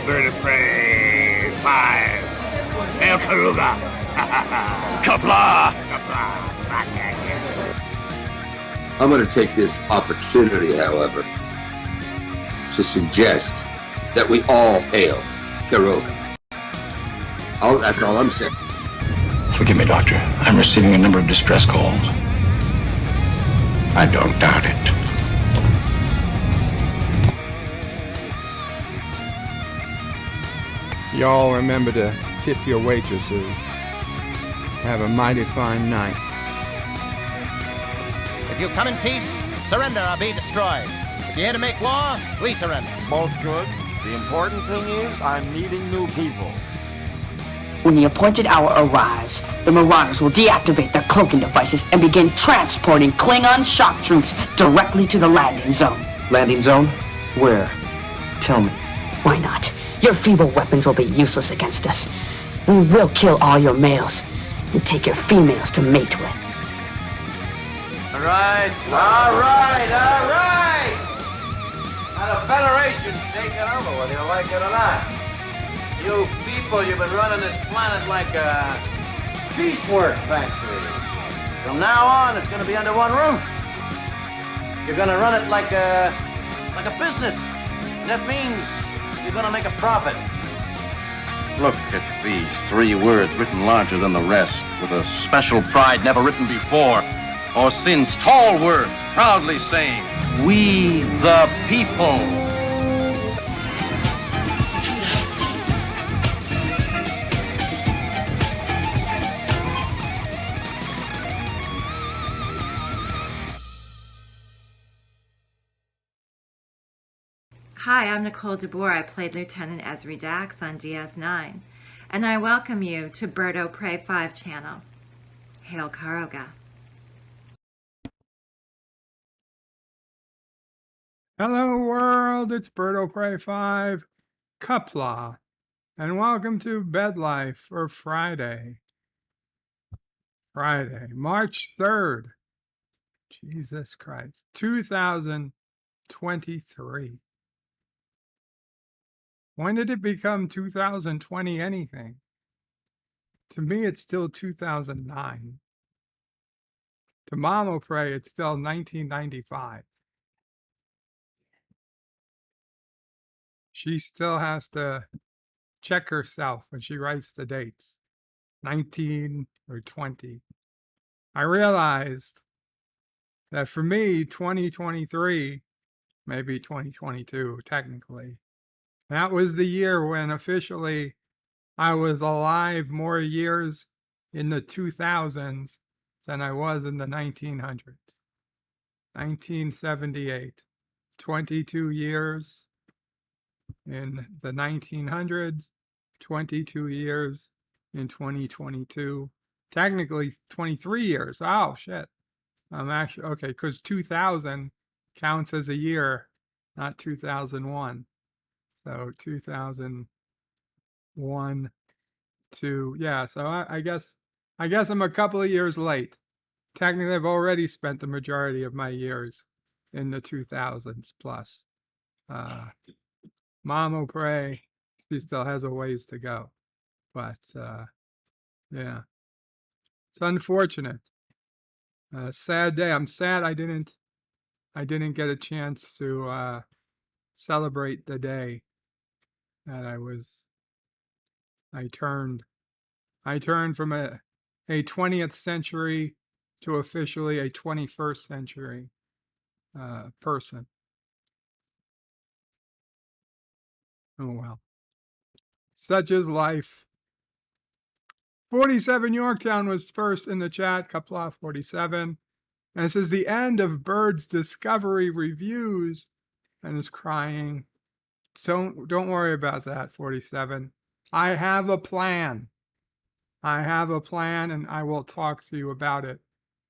Bird of Prey 5. Hail Karuga! Kapla! Kapla! I'm going to take this opportunity, however, to suggest that we all hail Karuga. That's all I'm saying. Forgive me, Doctor. I'm receiving a number of distress calls. I don't doubt it. Y'all remember to tip your waitresses. Have a mighty fine night. If you come in peace, surrender or be destroyed. If you're here to make war, we surrender. Both good. The important thing is I'm meeting new people. When the appointed hour arrives, the Marauders will deactivate their cloaking devices and begin transporting Klingon shock troops directly to the landing zone. Landing zone? Where? Tell me. Why not? Your feeble weapons will be useless against us. We will kill all your males and take your females to mate with. All right. Now the Federation's taking over, whether you like it or not. You people, you've been running this planet like a piecework factory. From now on, it's going to be under one roof. You're going to run it like a business. That means you're going to make a profit. Look at these 3 words written larger than the rest, with a special pride never written before or since. Tall words, proudly saying, "We the people." Hi, I'm Nicole DeBoer. I played Lieutenant Ezri Dax on DS9, and I welcome you to Bird of Prey 5 channel. Hail Karuga. Hello world, it's Bird of Prey 5, Kupla, and welcome to Bed Life for Friday, March 3rd, Jesus Christ, 2023. When did it become 2020 anything? To me, it's still 2009. To Mama Prey, it's still 1995. She still has to check herself when she writes the dates, 19 or 20. I realized that for me, 2023, maybe 2022, technically, that was the year when officially I was alive more years in the 2000s than I was in the 1900s. 1978, 22 years in the 1900s, 22 years in 2022. Technically 23 years. Oh, shit. I'm actually, okay, because 2000 counts as a year, not 2001. So 2001, 2, yeah. So I guess I'm a couple of years late. Technically, I've already spent the majority of my years in the 2000s plus. Mama Prey, she still has a ways to go, but yeah, it's unfortunate. Sad day. I'm sad I didn't get a chance to celebrate the day that I turned from a 20th century to officially a 21st century person. Oh well. Such is life. 47 Yorktown was first in the chat, Kapla 47. And it says the end of Bird's Discovery reviews and is crying. Don't worry about that, 47. I have a plan. And I will talk to you about it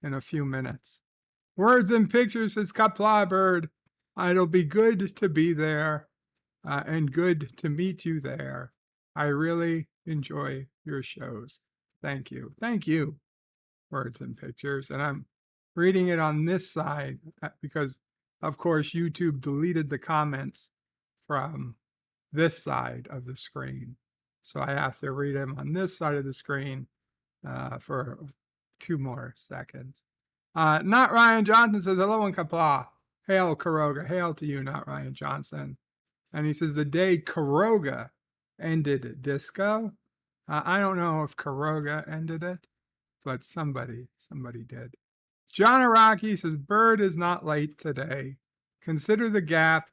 in a few minutes. Words and Pictures says Kapla Bird. It'll be good to be there and good to meet you there. I really enjoy your shows. Thank you. Thank you, Words and Pictures. And I'm reading it on this side because, of course, YouTube deleted the comments from this side of the screen. So I have to read him on this side of the screen for 2 more seconds. Not Ryan Johnson says, hello in Kapla. Hail Karoga. Hail to you, not Ryan Johnson. And he says, the day Karoga ended disco. I don't know if Karoga ended it, but somebody did. John Araki says, Bird is not late today. Consider the gap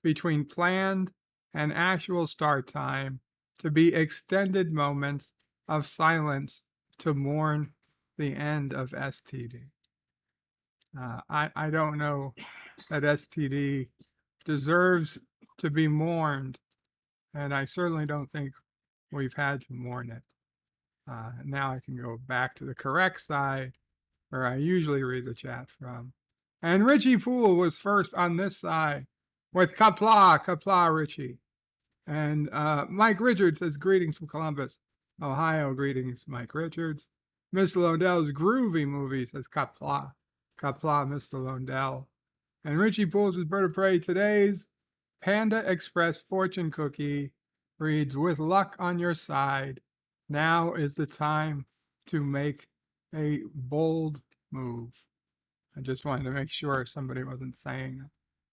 between planned and actual start time to be extended moments of silence to mourn the end of STD. I don't know that STD deserves to be mourned, and I certainly don't think we've had to mourn it. Now I can go back to the correct side where I usually read the chat from. And Richie Poole was first on this side with Kapla, Richie. And Mike Richards says, greetings from Columbus, Ohio. Greetings, Mike Richards. Mr. Londell's groovy movie says Kapla, Mr. Londell. And Richie Poole says, Bird of Prey, today's Panda Express fortune cookie reads, with luck on your side, now is the time to make a bold move. I just wanted to make sure somebody wasn't saying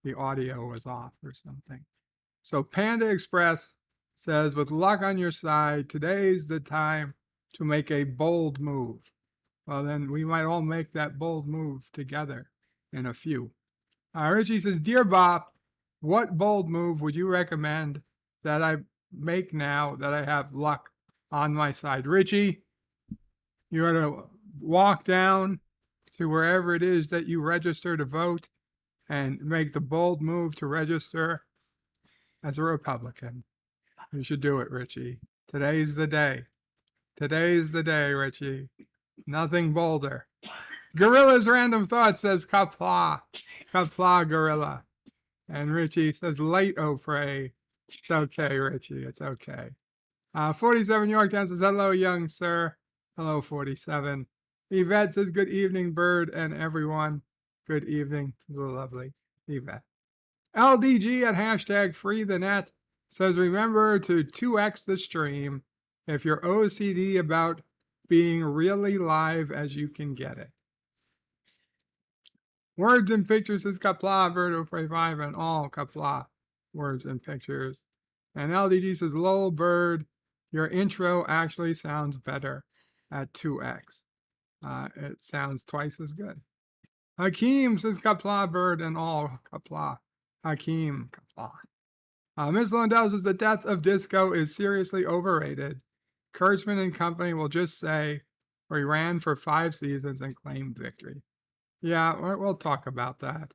the audio was off or something. So Panda Express says, with luck on your side, today's the time to make a bold move. Well, then we might all make that bold move together in a few. Richie says, Dear Bob, what bold move would you recommend that I make now that I have luck on my side? Richie, you are to walk down to wherever it is that you register to vote and make the bold move to register as a Republican. You should do it, Richie. Today's the day. Today's the day, Richie. Nothing bolder. Gorilla's Random Thought says Kapla, Gorilla. And Richie says late O'Prey. It's okay, Richie. It's okay. 47 Yorktown says, hello, young sir. Hello, 47. Yvette says, good evening, Bird and everyone. Good evening to the lovely Yvette. LDG at hashtag free the net says, remember to 2x the stream if you're OCD about being really live as you can get it. Words and Pictures says Kapla, Birdo Pray 5, and all Kapla words and pictures. And LDG says, lol, Bird, your intro actually sounds better at 2x. It sounds twice as good. Hakeem says Kapla, Bird, and all Kapla. Hakeem, Kapla. Ms. Lundell says, the death of disco is seriously overrated. Kurtzman and company will just say, we ran for 5 seasons and claimed victory. Yeah, we'll talk about that.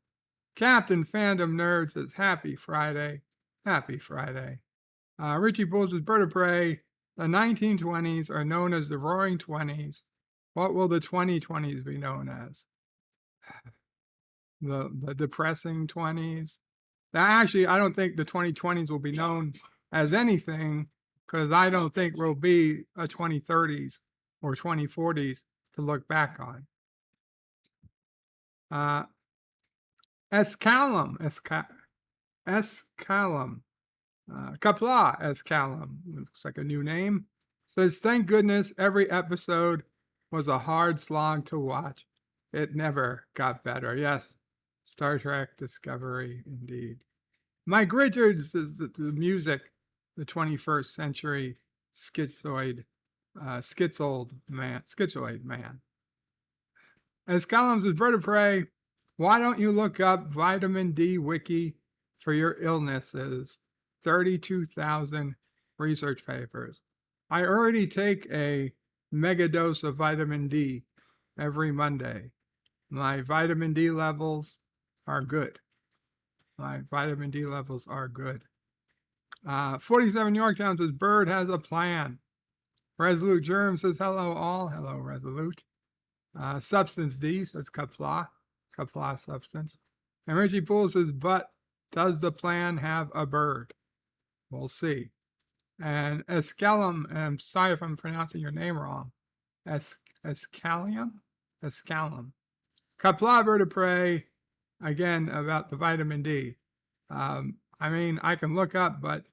Captain Fandom Nerd says, happy Friday. Happy Friday. Richie Poole says, Bird of Prey, the 1920s are known as the Roaring 20s. What will the 2020s be known as? The depressing 20s? Actually, I don't think the 2020s will be known as anything because I don't think there'll be a 2030s or 2040s to look back on. Escalum, Kapla Escalum, looks like a new name, says, thank goodness every episode was a hard slog to watch. It never got better. Yes, Star Trek Discovery, indeed. Mike Richards is the music, the 21st century schizoid man. As Columns is Bird of Prey, why don't you look up vitamin D wiki for your illnesses? 32,000 research papers. I already take a mega dose of vitamin D every Monday. My vitamin D levels are good. 47 Yorktown says, Bird has a plan. Resolute Germ says, hello all. Hello, Resolute. Substance D says, Kapla Substance. And Richie Poole says, but does the plan have a bird? We'll see. And Escalum, and I'm sorry if I'm pronouncing your name wrong. Escalum. Kapla, Bird of Prey, again, about the vitamin D. I mean, I can look up, but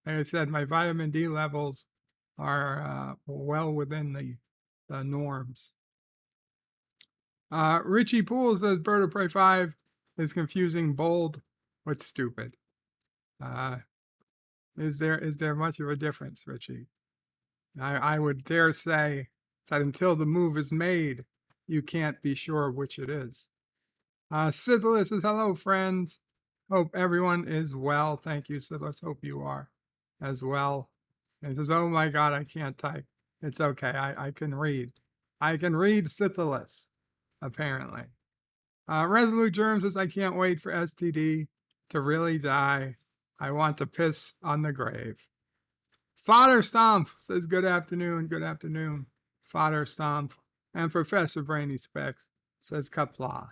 like I said, my vitamin D levels are well within the norms. Richie Poole says Bird of Prey 5 is confusing bold with stupid. Is there much of a difference, Richie? I would dare say that until the move is made, you can't be sure which it is. Syphilis says, hello, friends. Hope everyone is well. Thank you, Syphilis. Hope you are as well. And he says, oh my God, I can't type. It's okay. I can read. I can read Syphilis, apparently. Resolute Germ says, I can't wait for STD to really die. I want to piss on the grave. Fodder Stomp says, good afternoon, Fodder Stomp. And Professor Brainy Specs says, Kapla,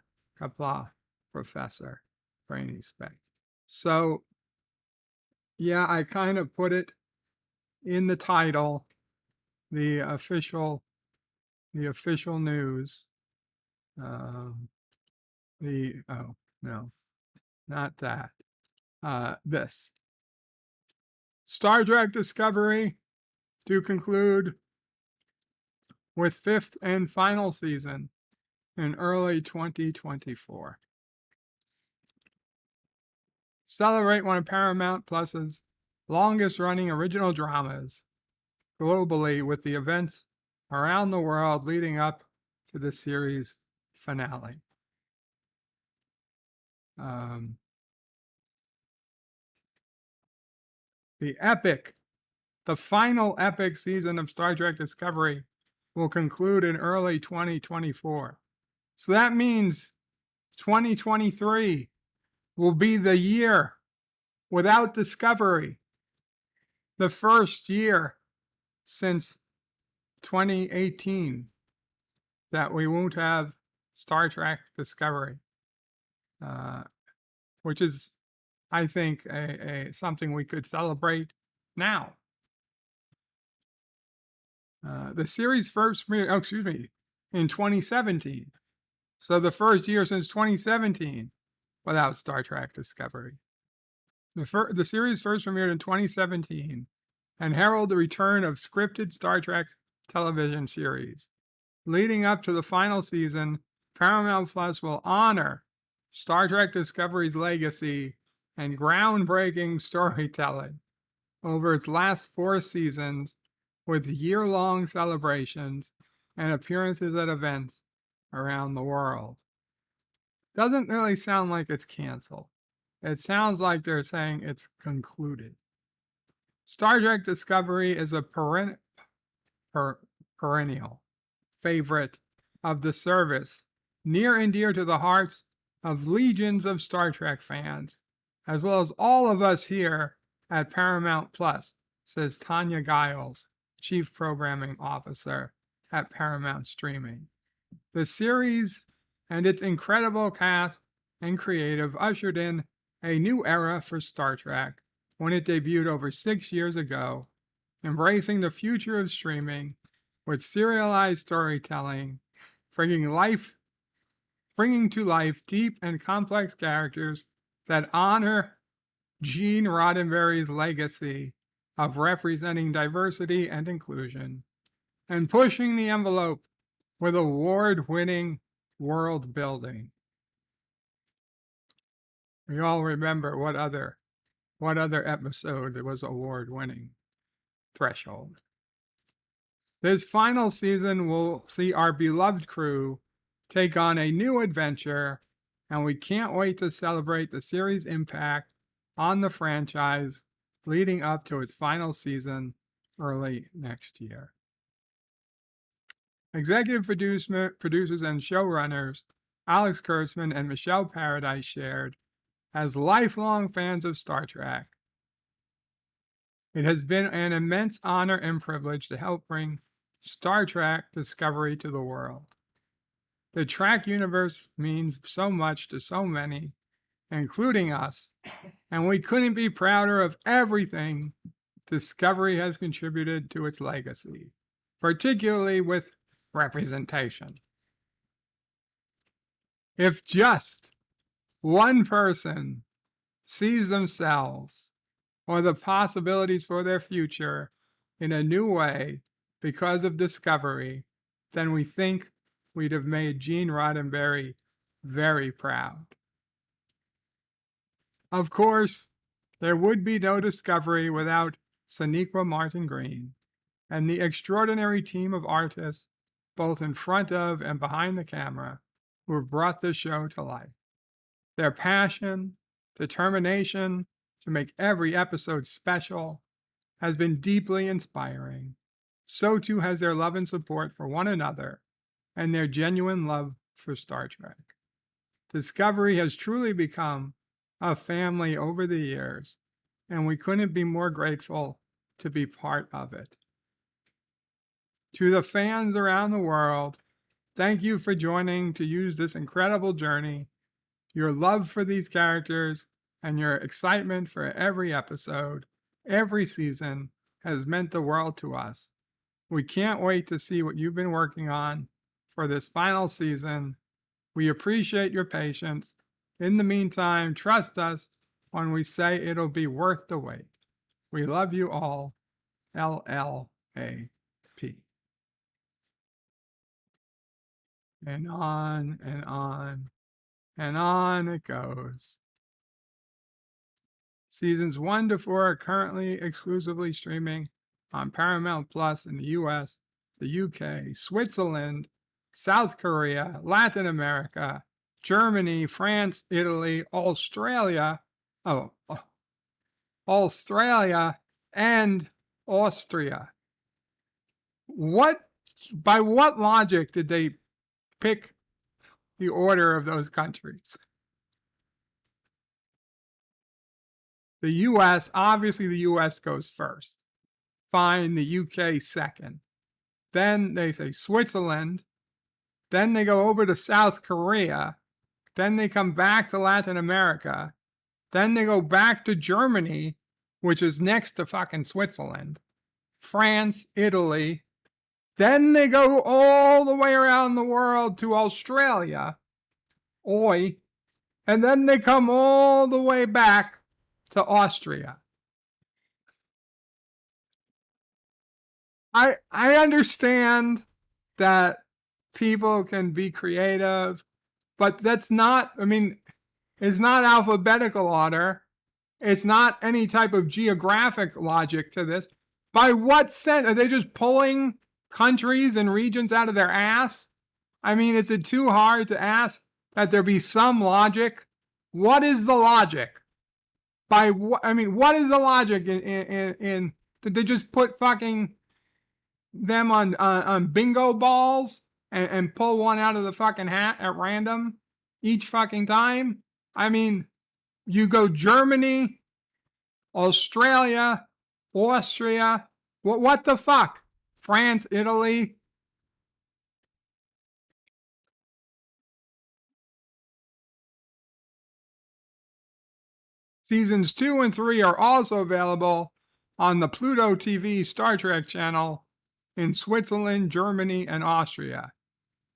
Professor Brainy Specs. So, yeah, I kind of put it in the title, the official news. Oh, no, not that. This. Star Trek Discovery to conclude with 5th and final season in early 2024. Celebrate one of Paramount Plus's longest running original dramas globally with the events around the world leading up to the series finale. The final epic season of Star Trek Discovery will conclude in early 2024. So that means 2023 will be the year without Discovery. The first year since 2018 that we won't have Star Trek Discovery, which is, I think, something we could celebrate now. The series first premiered, in 2017. So the first year since 2017 without Star Trek Discovery. The series first premiered in 2017 and heralded the return of scripted Star Trek television series. Leading up to the final season, Paramount Plus will honor Star Trek Discovery's legacy and groundbreaking storytelling over its last 4 seasons with year-long celebrations and appearances at events around the world. Doesn't really sound like it's canceled. It sounds like they're saying it's concluded. Star Trek Discovery is a perennial favorite of the service, near and dear to the hearts of legions of Star Trek fans, as well as all of us here at Paramount Plus, says Tanya Giles, Chief Programming Officer at Paramount Streaming. The series and its incredible cast and creative ushered in a new era for Star Trek when it debuted over 6 years ago, embracing the future of streaming with serialized storytelling, bringing to life deep and complex characters that honor Gene Roddenberry's legacy of representing diversity and inclusion, and pushing the envelope with award-winning world building. We all remember what other episode was award-winning. Threshold. This final season will see our beloved crew take on a new adventure, and we can't wait to celebrate the series' impact on the franchise leading up to its final season early next year. Executive producers and showrunners Alex Kurtzman and Michelle Paradise shared, as lifelong fans of Star Trek, it has been an immense honor and privilege to help bring Star Trek Discovery to the world. The Trek universe means so much to so many, including us, and we couldn't be prouder of everything Discovery has contributed to its legacy, particularly with representation. If just one person sees themselves or the possibilities for their future in a new way because of Discovery, then we think we'd have made Gene Roddenberry very proud. Of course, there would be no Discovery without Sonequa Martin Green and the extraordinary team of artists, both in front of and behind the camera, who have brought this show to life. Their passion, determination to make every episode special has been deeply inspiring. So too has their love and support for one another and their genuine love for Star Trek. Discovery has truly become a family over the years, and we couldn't be more grateful to be part of it. To the fans around the world, thank you for joining to use this incredible journey. Your love for these characters and your excitement for every episode, every season, has meant the world to us. We can't wait to see what you've been working on for this final season. We appreciate your patience. In the meantime, trust us when we say it'll be worth the wait. We love you all. LLAP. And on and on and on it goes. Seasons 1 to 4 are currently exclusively streaming on Paramount Plus in the US, the UK, Switzerland, South Korea, Latin America, Germany, France, Italy, Australia, and Austria. By what logic did they pick the order of those countries? The US, obviously the US goes first. Fine, the UK second. Then they say Switzerland. Then they go over to South Korea. Then they come back to Latin America. Then they go back to Germany, which is next to fucking Switzerland. France, Italy. Then they go all the way around the world to Australia. Oi. And then they come all the way back to Austria. I understand that people can be creative, but that's not, it's not alphabetical order. It's not any type of geographic logic to this. By what sense? Are they just pulling countries and regions out of their ass? Is it too hard to ask that there be some logic? What is the logic? What is the logic in did they just put fucking them on bingo balls and pull one out of the fucking hat at random each fucking time? You go Germany, Australia, Austria, what the fuck? France, Italy. Seasons 2 and 3 are also available on the Pluto TV Star Trek channel in Switzerland, Germany, and Austria.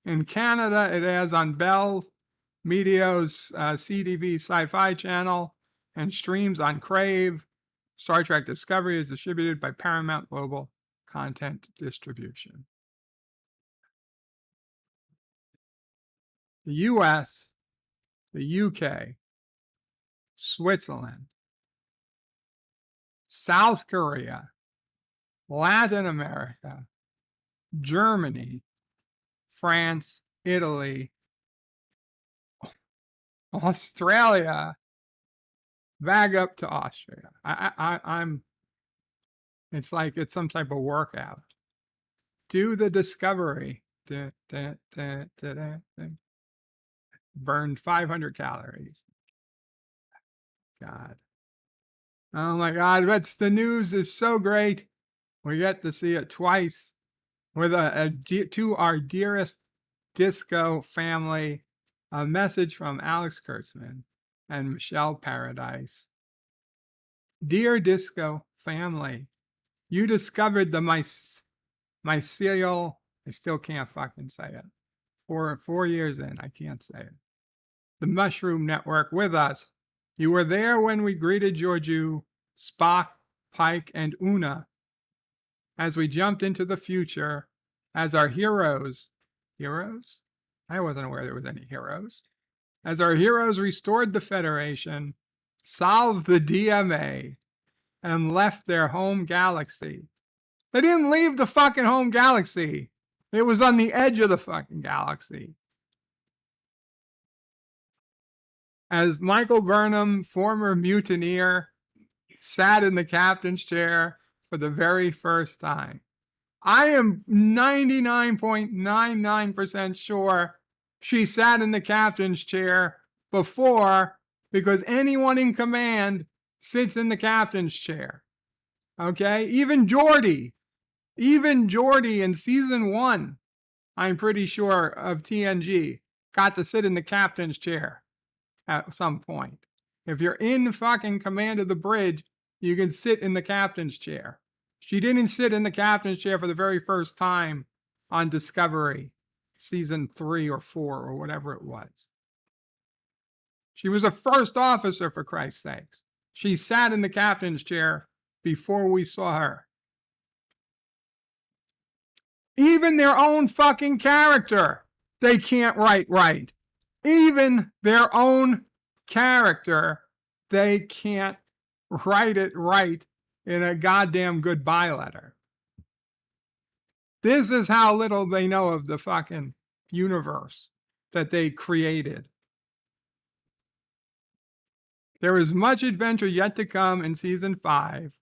In Canada, it airs on Bell Media's CTV Sci-Fi channel and streams on Crave. Star Trek Discovery is distributed by Paramount Global Content Distribution. The US, the UK, Switzerland, South Korea, Latin America, Germany, France, Italy, Australia, back up to Austria. It's like it's some type of workout. Do the Discovery. Burned 500 calories. God. Oh my God, the news is so great. We get to see it twice with to our dearest disco family, a message from Alex Kurtzman and Michelle Paradise. Dear disco family, you discovered the mycelial, I still can't fucking say it. 4 years in, I can't say it. The Mushroom Network with us. You were there when we greeted Georgiou Spock, Pike, and Una as we jumped into the future as our heroes. Heroes? I wasn't aware there was any heroes. As our heroes restored the Federation, solved the DMA, and left their home galaxy. They didn't leave the fucking home galaxy. It was on the edge of the fucking galaxy. As Michael Burnham, former mutineer, sat in the captain's chair for the very first time. I am 99.99% sure she sat in the captain's chair before, because anyone in command sits in the captain's chair. Okay? Even Geordi in season 1, I'm pretty sure, of TNG, got to sit in the captain's chair at some point. If you're in fucking command of the bridge, you can sit in the captain's chair. She didn't sit in the captain's chair for the very first time on Discovery, season 3 or 4 or whatever it was. She was a first officer, for Christ's sakes. She sat in the captain's chair before we saw her. Even their own fucking character, they can't write right. Even their own character, they can't write it right in a goddamn goodbye letter. This is how little they know of the fucking universe that they created. There is much adventure yet to come in season 5,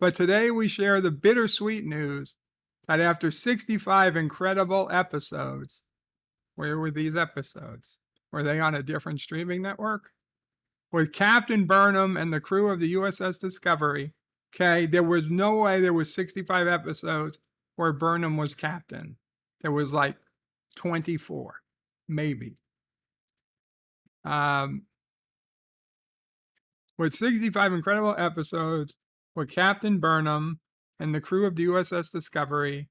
but today we share the bittersweet news that after 65 incredible episodes, where were these episodes? Were they on a different streaming network? With Captain Burnham and the crew of the USS Discovery, okay, there was no way there was 65 episodes where Burnham was captain. There was like 24, maybe. With 65 incredible episodes with Captain Burnham and the crew of the USS Discovery,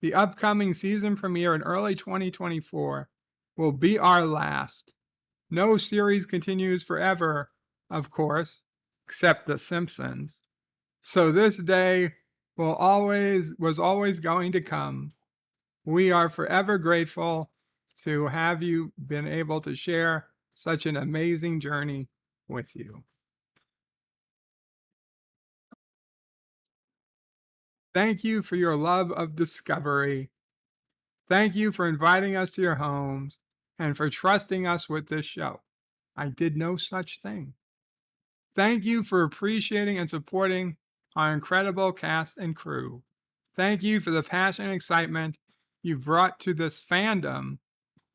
the upcoming season premiere in early 2024 will be our last. No series continues forever, of course, except The Simpsons. So this day was always going to come. We are forever grateful to have you been able to share such an amazing journey with you. Thank you for your love of Discovery. Thank you for inviting us to your homes and for trusting us with this show. I did no such thing. Thank you for appreciating and supporting our incredible cast and crew. Thank you for the passion and excitement you've brought to this fandom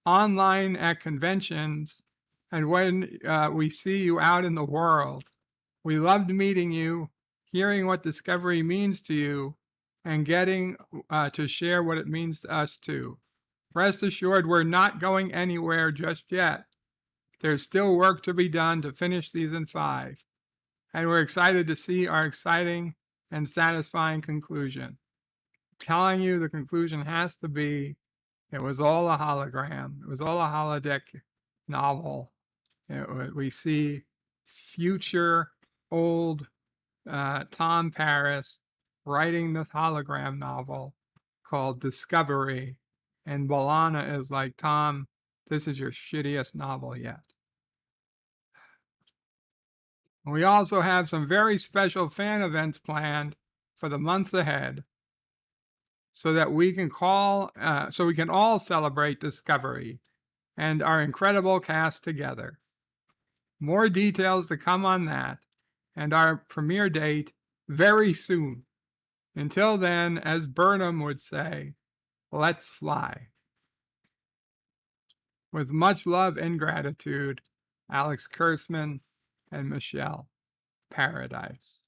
online at conventions and when we see you out in the world. We loved meeting you, hearing what Discovery means to you, and getting to share what it means to us too. Rest assured, we're not going anywhere just yet. There's still work to be done to finish season 5, and we're excited to see our exciting and satisfying conclusion. I'm telling you, the conclusion has to be, it was all a hologram. It was all a holodeck novel. We see future old Tom Paris writing this hologram novel called Discovery, and B'Elanna is like, Tom, this is your shittiest novel yet. We also have some very special fan events planned for the months ahead so that we can all celebrate Discovery and our incredible cast together. More details to come on that and our premiere date very soon. Until then, as Burnham would say, let's fly. With much love and gratitude, Alex Kurtzman and Michelle Paradise.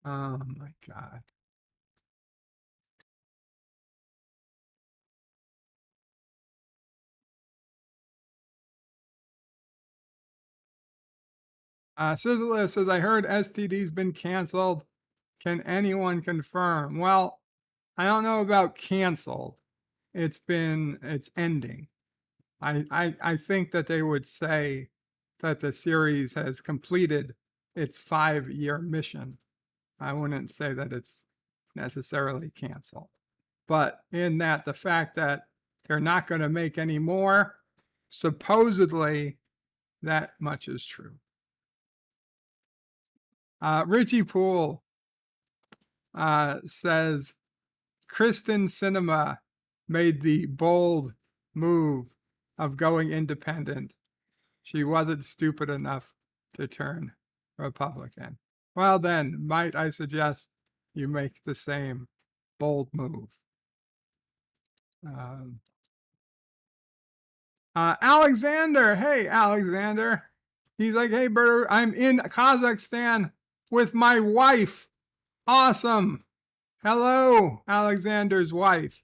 Oh my God. Sizzler says, I heard STD's been canceled. Can anyone confirm? Well, I don't know about canceled. It's ending. I think that they would say that the series has completed its 5-year mission. I wouldn't say that it's necessarily canceled. But in that, the fact that they're not going to make any more, supposedly, that much is true. Richie Poole says, Kristen Cinema made the bold move of going independent. She wasn't stupid enough to turn Republican. Well then, might I suggest you make the same bold move. Alexander, hey Alexander. He's like, hey Berto, I'm in Kazakhstan with my wife. Awesome. Hello, Alexander's wife.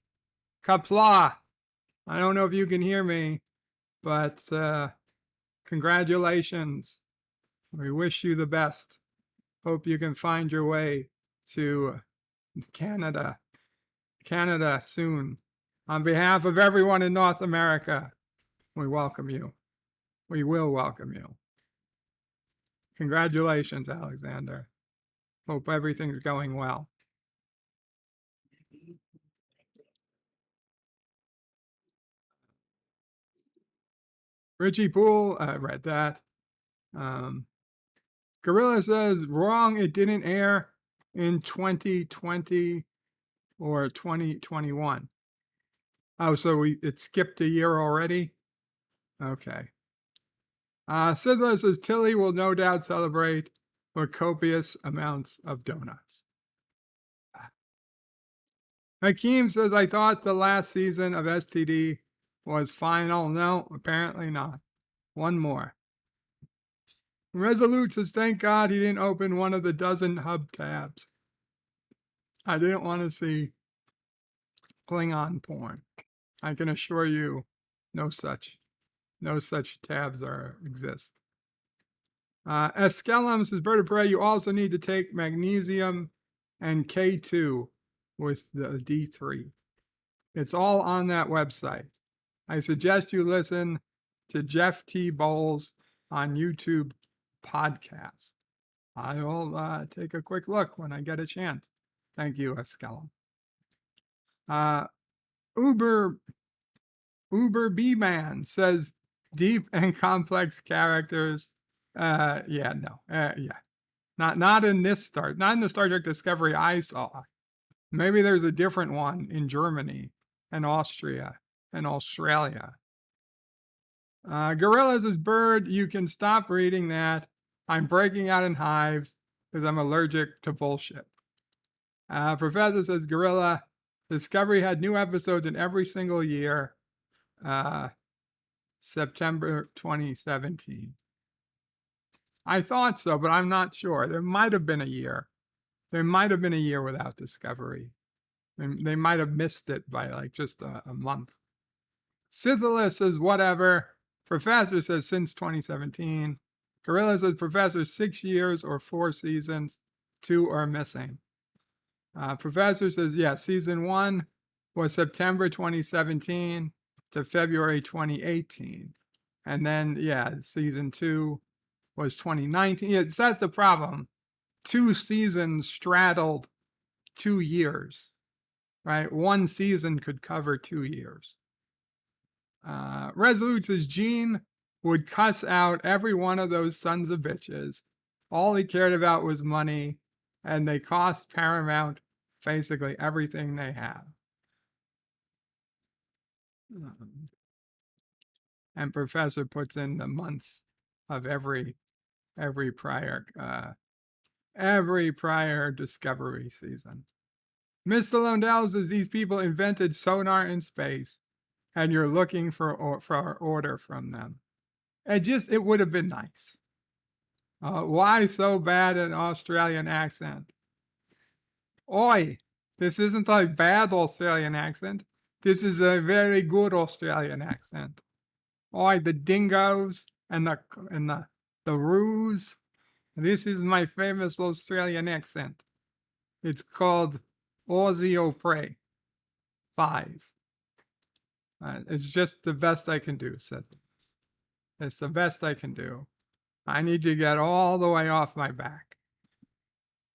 Kapla. I don't know if you can hear me, but congratulations. We wish you the best. Hope you can find your way to Canada soon. On behalf of everyone in North America, we welcome you. We will welcome you. Congratulations, Alexander. Hope everything's going well. Richie Poole, I read that. Gorilla says, wrong, it didn't air in 2020 or 2021. Oh, so it skipped a year already? Okay. Sidla says, Tilly will no doubt celebrate with copious amounts of donuts. Hakeem says, I thought the last season of STD was final. No, apparently not. One more. Resolute says, thank God he didn't open one of the dozen hub tabs. I didn't want to see Klingon porn. I can assure you no such tabs exist. Eskelum says, Vertebrae, you also need to take magnesium and K2 with the D3. It's all on that website. I suggest you listen to Jeff T. Bowles on YouTube podcast. I will take a quick look when I get a chance. Thank you, Eskelum. Uber B-Man says, deep and complex characters. Not in this not in the Star Trek Discovery I saw. Maybe there's a different one in Germany and Austria and Australia. Gorillas is bird. You can stop reading that. I'm breaking out in hives because I'm allergic to bullshit. Professor says, Gorilla, Discovery had new episodes in every single year. September 2017. I thought so, but I'm not sure. There might have been a year. There might have been a year without Discovery. They might have missed it by like just a month. Scythilis says, whatever. Professor says, since 2017. Gorilla says, Professor, 6 years or 4 seasons. 2 are missing. Professor says, yeah, season 1 was September 2017 to February 2018. And then, yeah, season 2 was 2019. Yeah, that's the problem. 2 seasons straddled 2 years, right? 1 season could cover 2 years. Resolute says, Gene would cuss out every one of those sons of bitches. All he cared about was money, and they cost Paramount basically everything they have. And Professor puts in the months of every prior Discovery season. Mr. Lundell says, these people invented sonar in space, and you're looking for order from them. It would have been nice. Why so bad an Australian accent? Oi, this isn't a bad Australian accent. This is a very good Australian accent. Oi, the dingoes and the roos. This is my famous Australian accent. It's called Aussie O'Prey 5. It's just the best I can do, said this. It's the best I can do. I need to get all the way off my back.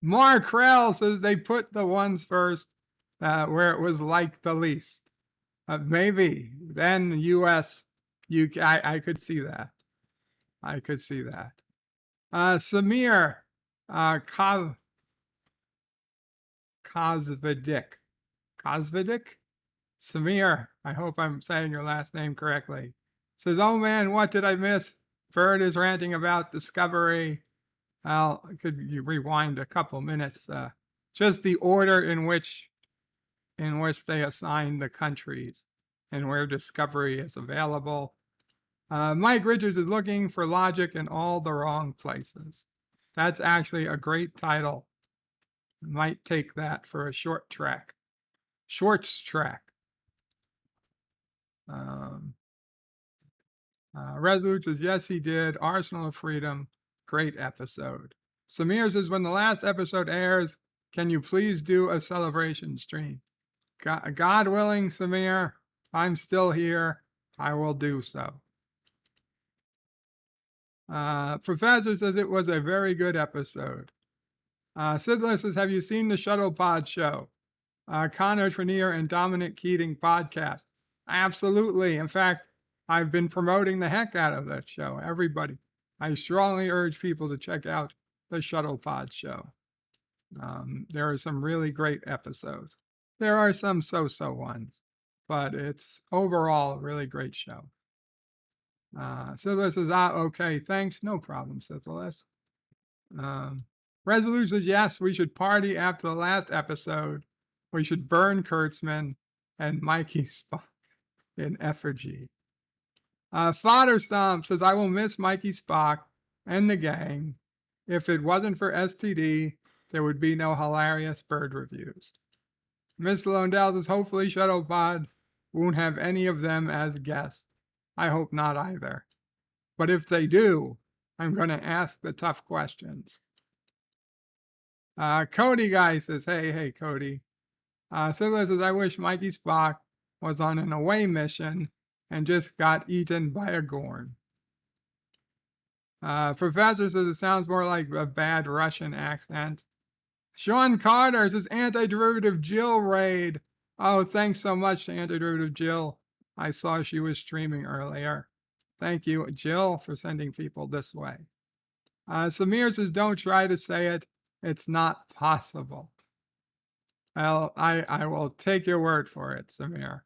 Mark Krell says they put the ones first where it was like the least. Maybe then U.S. UK. I could see that. I could see that. Samir Kozvidik. Kozvidik? Samir, I hope I'm saying your last name correctly. Says, oh man, what did I miss? Bird is ranting about Discovery. Could you rewind a couple minutes? Just the order in which they assign the countries and where Discovery is available. Mike Richards is looking for logic in all the wrong places. That's actually a great title. Might take that for a short track. Shorts track. Resolute says, yes, he did. Arsenal of Freedom. Great episode. Samir says, when the last episode airs, can you please do a celebration stream? God willing, Samir, I'm still here. I will do so. Professor says it was a very good episode. Sidla says, have you seen the Shuttle Pod show? Connor Trenier and Dominic Keating podcast. Absolutely. In fact, I've been promoting the heck out of that show. Everybody, I strongly urge people to check out the Shuttle Pod show. There are some really great episodes. There are some so-so ones, but it's overall a really great show. Syphilis says, okay, thanks. No problem, Syphilis. Resolution says, yes, we should party after the last episode. We should burn Kurtzman and Mikey Spock in effigy. Fodder Stomp says, I will miss Mikey Spock and the gang. If it wasn't for STD, there would be no hilarious bird reviews. Miss Londell says, hopefully Shuttlebot won't have any of them as guests. I hope not either. But if they do, I'm going to ask the tough questions. Cody Guy says, hey, Cody. Sidler says, I wish Mikey Spock was on an away mission and just got eaten by a Gorn. Professor says it sounds more like a bad Russian accent. Sean Carter says Antiderivative Jill raid. Oh, thanks so much to Antiderivative Jill. I saw she was streaming earlier. Thank you, Jill, for sending people this way. Samir says, don't try to say it. It's not possible. Well, I will take your word for it, Samir.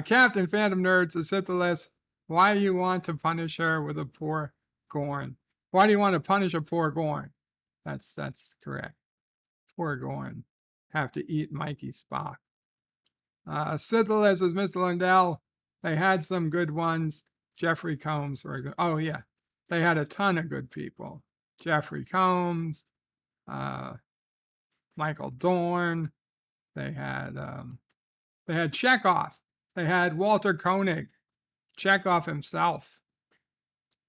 Captain Phantom Nerd says, Syphilis, why do you want to punish her with a poor Gorn? Why do you want to punish a poor Gorn? That's correct. Poor Gorn. Have to eat Mikey Spock. Syphilis says, Mr. Lundell, they had some good ones. Jeffrey Combs, for example. Oh, yeah. They had a ton of good people. Jeffrey Combs, Michael Dorn. They had Chekhov. They had Walter Koenig, Chekhov himself.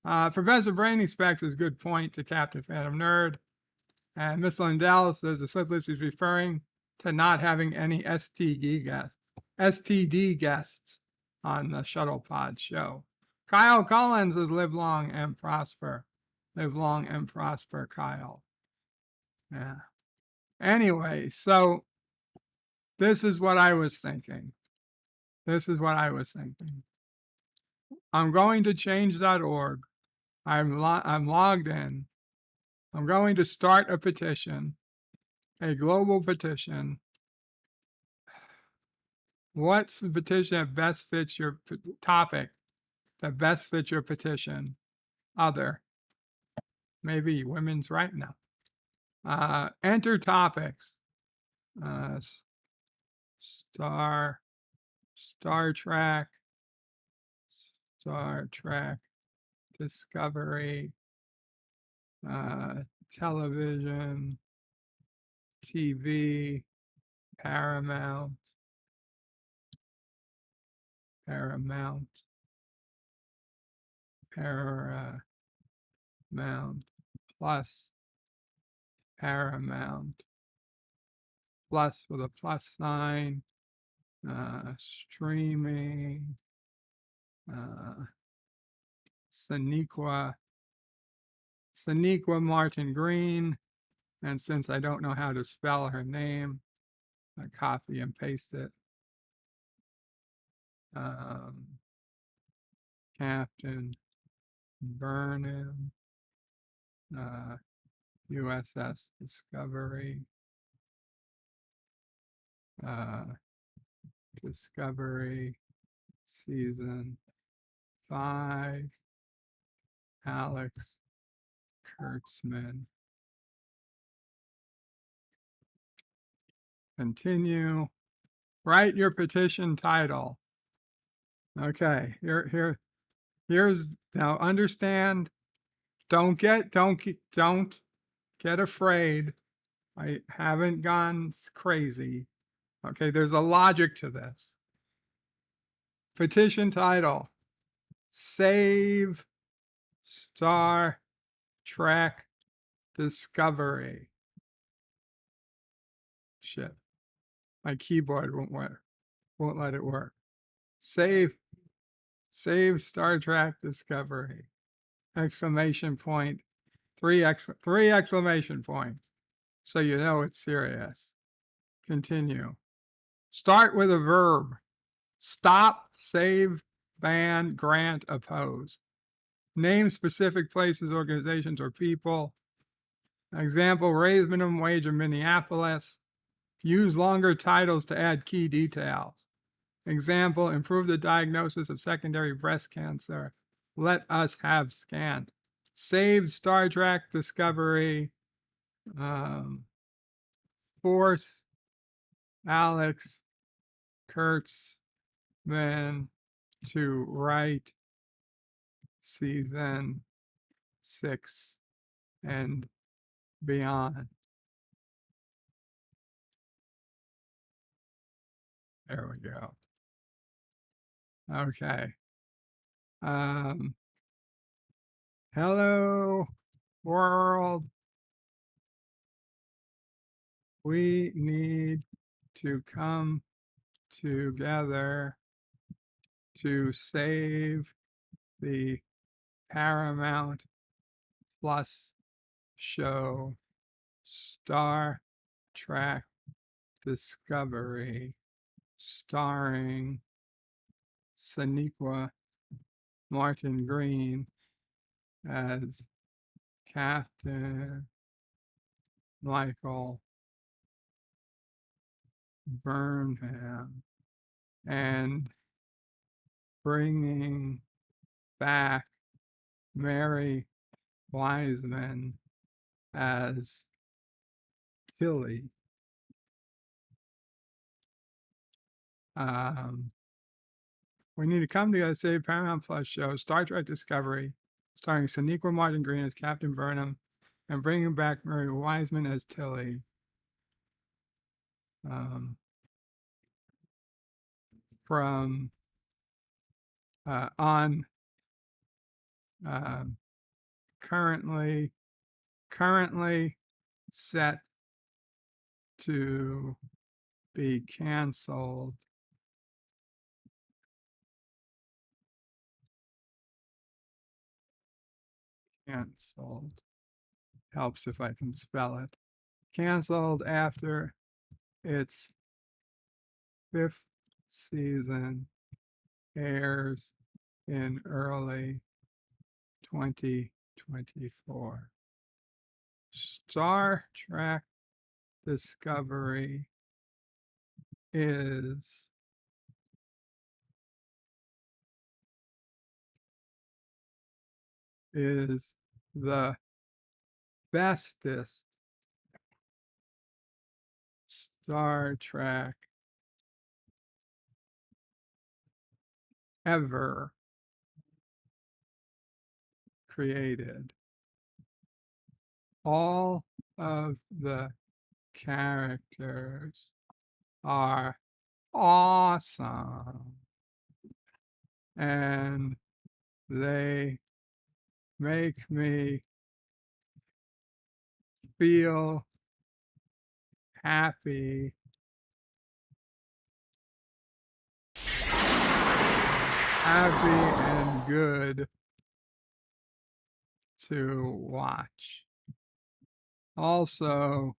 Professor Brainy Specs is a good point to Captain Phantom Nerd. And Miss Lindell says the Syphilis is referring to not having any STD guests on the Shuttle Pod show. Kyle Collins says, live long and prosper. Live long and prosper, Kyle. Yeah. Anyway, so this is what I was thinking. I'm going to change.org. I'm logged in. I'm going to start a petition, a global petition. What's the petition that best fits your topic, that best fits your petition? Other. Maybe women's right now. Enter topics. Star Trek, Discovery, television, TV, Paramount, Plus, Paramount, Plus with a plus sign, streaming, Sonequa, Sonequa Martin Green. And since I don't know how to spell her name, I copy and paste it. Captain Burnham, USS Discovery, Discovery Season 5, Alex Kurtzman. Continue. Write your petition title. Okay, here's now understand. Don't get afraid. I haven't gone crazy. Okay, there's a logic to this. Petition title: Save Star Trek Discovery. Shit, my keyboard won't let it work. Save Star Trek Discovery! Exclamation point! Three exclamation points, so you know it's serious. Continue. Start with a verb. Stop, save, ban, grant, oppose. Name specific places, organizations, or people. Example: raise minimum wage in Minneapolis. Use longer titles to add key details. Example: improve the diagnosis of secondary breast cancer. Let us have scanned. Save Star Trek Discovery. Force Alex Kurtzman to write season 6 and beyond. There we go. Okay. Hello, world. We need to come together to save the Paramount Plus show Star Trek Discovery, starring Sonequa Martin Green as Captain Michael Burnham, and bringing back Mary Wiseman as Tilly. We need to come together to save Paramount Plus show Star Trek Discovery, starring Sonequa Martin Green as Captain Burnham, and bringing back Mary Wiseman as Tilly. From on currently set to be canceled. Canceled. Helps if I can spell it. Canceled after its 5th season airs in early 2024. Star Trek Discovery is the bestest Star Trek ever created. All of the characters are awesome, and they make me feel happy and good to watch. Also,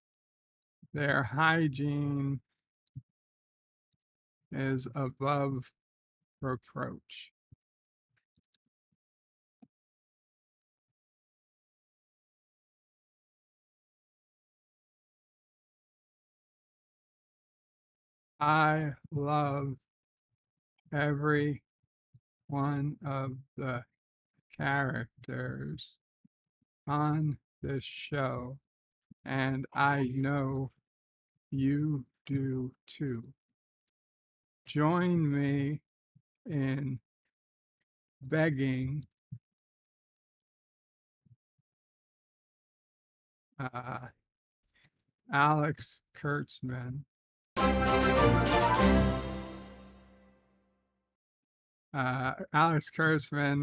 their hygiene is above reproach. I love every one of the characters on this show, and I know you do too. Join me in begging Alex Kurtzman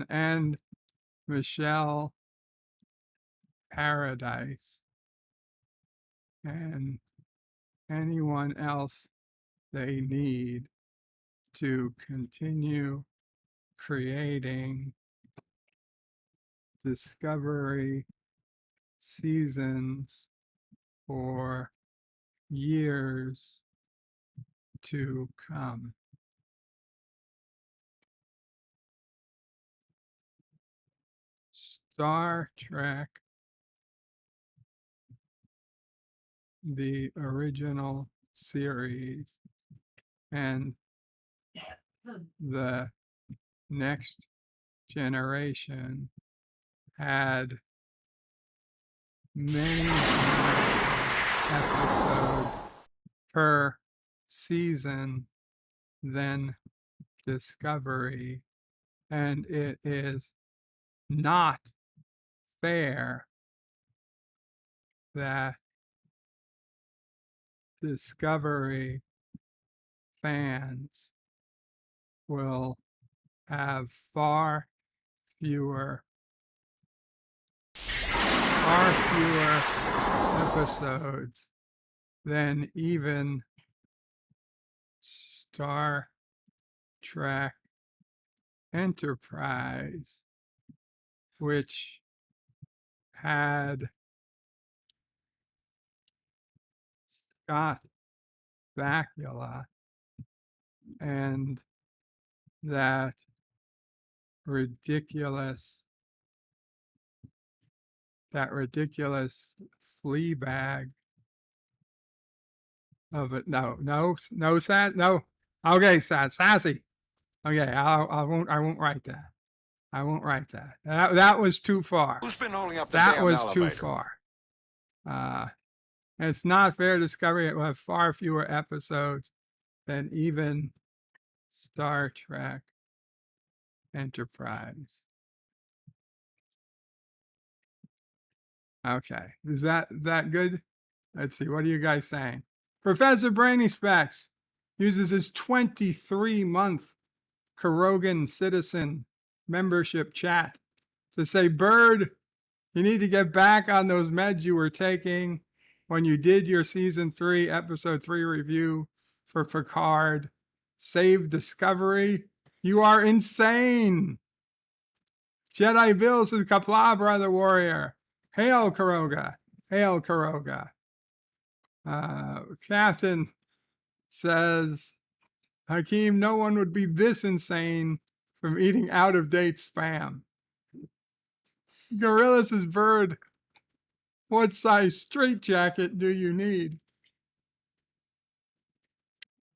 and Michelle Paradise and anyone else they need to continue creating Discovery seasons for years to come. Star Trek, the original series, and the Next Generation had many episodes per season than Discovery, and it is not fair that Discovery fans will have far fewer episodes than even Star Trek Enterprise, which had Scott Bakula and that ridiculous flea bag of it. No, okay, sassy. Okay, I won't write that. I won't write that. That was too far. Who's been holding up the That damn was elevator? too far. It's not fair. Discovery will have far fewer episodes than even Star Trek Enterprise. Okay, is that good? Let's see. What are you guys saying? Professor Brainy Specs uses his 23-month Kurogan Citizen membership chat to say, Bird, you need to get back on those meds you were taking when you did your season 3, episode 3 review for Picard. Save Discovery. You are insane. Jedi Bill says, Kapla, brother warrior. Hail, Kuroga. Hail, Kuroga. Captain says, Hakeem, no one would be this insane from eating out-of-date spam. Gorilla says, Bird, what size straitjacket do you need?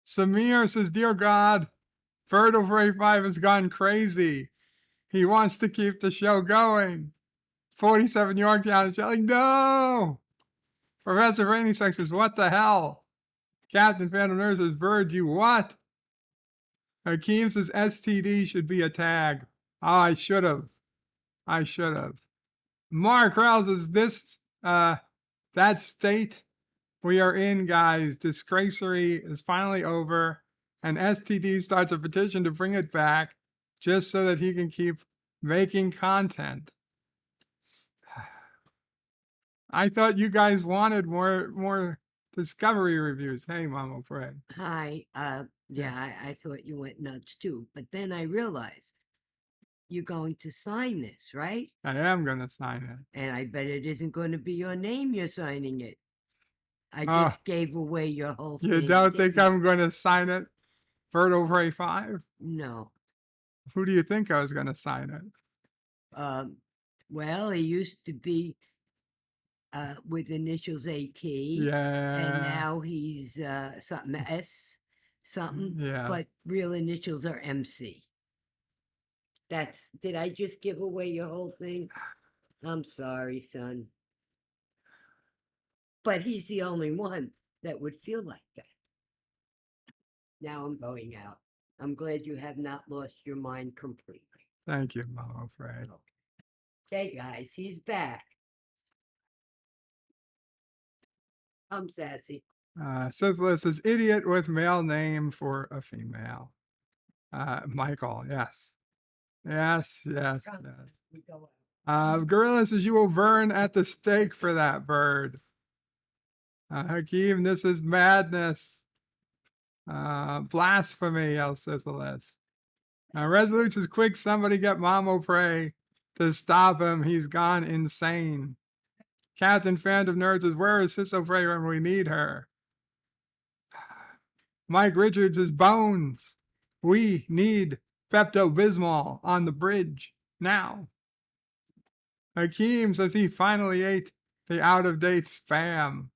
Samir says, Dear God, Bird over 85 has gone crazy. He wants to keep the show going. 47 Yorktown is yelling, no! Professor Rainy says, what the hell? Captain Phantom Nurse says, Bird, you what? Hakeem says, STD should be a tag. Oh, I should have. Mark Krause says, that state we are in, guys, disgracery is finally over, and STD starts a petition to bring it back just so that he can keep making content. I thought you guys wanted more Discovery reviews. Hey, Mama Fred. Hi. Yeah, I thought you went nuts too. But then I realized you're going to sign this, right? I am going to sign it. And I bet it isn't going to be your name you're signing it. I Oh, just gave away your whole thing. You don't think didn't I? I'm going to sign it? Birdo Prey 5? No. Who do you think I was going to sign it? Well, he used to be with initials AT. Yeah. And now he's something S, something. Yeah. But real initials are MC. Did I just give away your whole thing? I'm sorry, son. But he's the only one that would feel like that. Now I'm going out. I'm glad you have not lost your mind completely. Thank you, Mama Fred. Okay, guys, he's back. I'm sassy. Syphilis is idiot with male name for a female. Michael, yes. Yes. Gorilla says you will burn at the stake for that bird. Hakeem, this is madness. Blasphemy, El Syphilis. Resolute says, quick, somebody get Mamo Prey to stop him. He's gone insane. Captain Fan of Nerds says, where is Sisso Prey when we need her? Mike Richards is bones. We need Pepto-Bismol on the bridge now. Hakeem says he finally ate the out-of-date spam.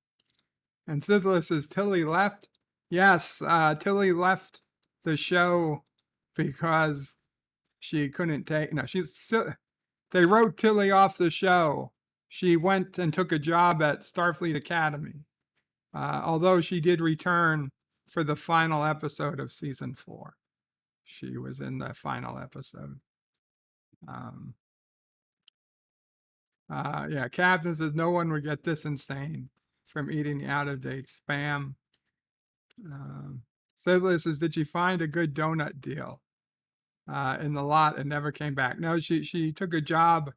And Syphilis says Tilly left. Yes, Tilly left the show because she couldn't take. No, they wrote Tilly off the show. She went and took a job at Starfleet Academy. Although she did return for the final episode of season 4. She was in the final episode. Yeah, Captain says no one would get this insane from eating the out-of-date spam. Syphilis says, did she find a good donut deal in the lot and never came back? No, she took a job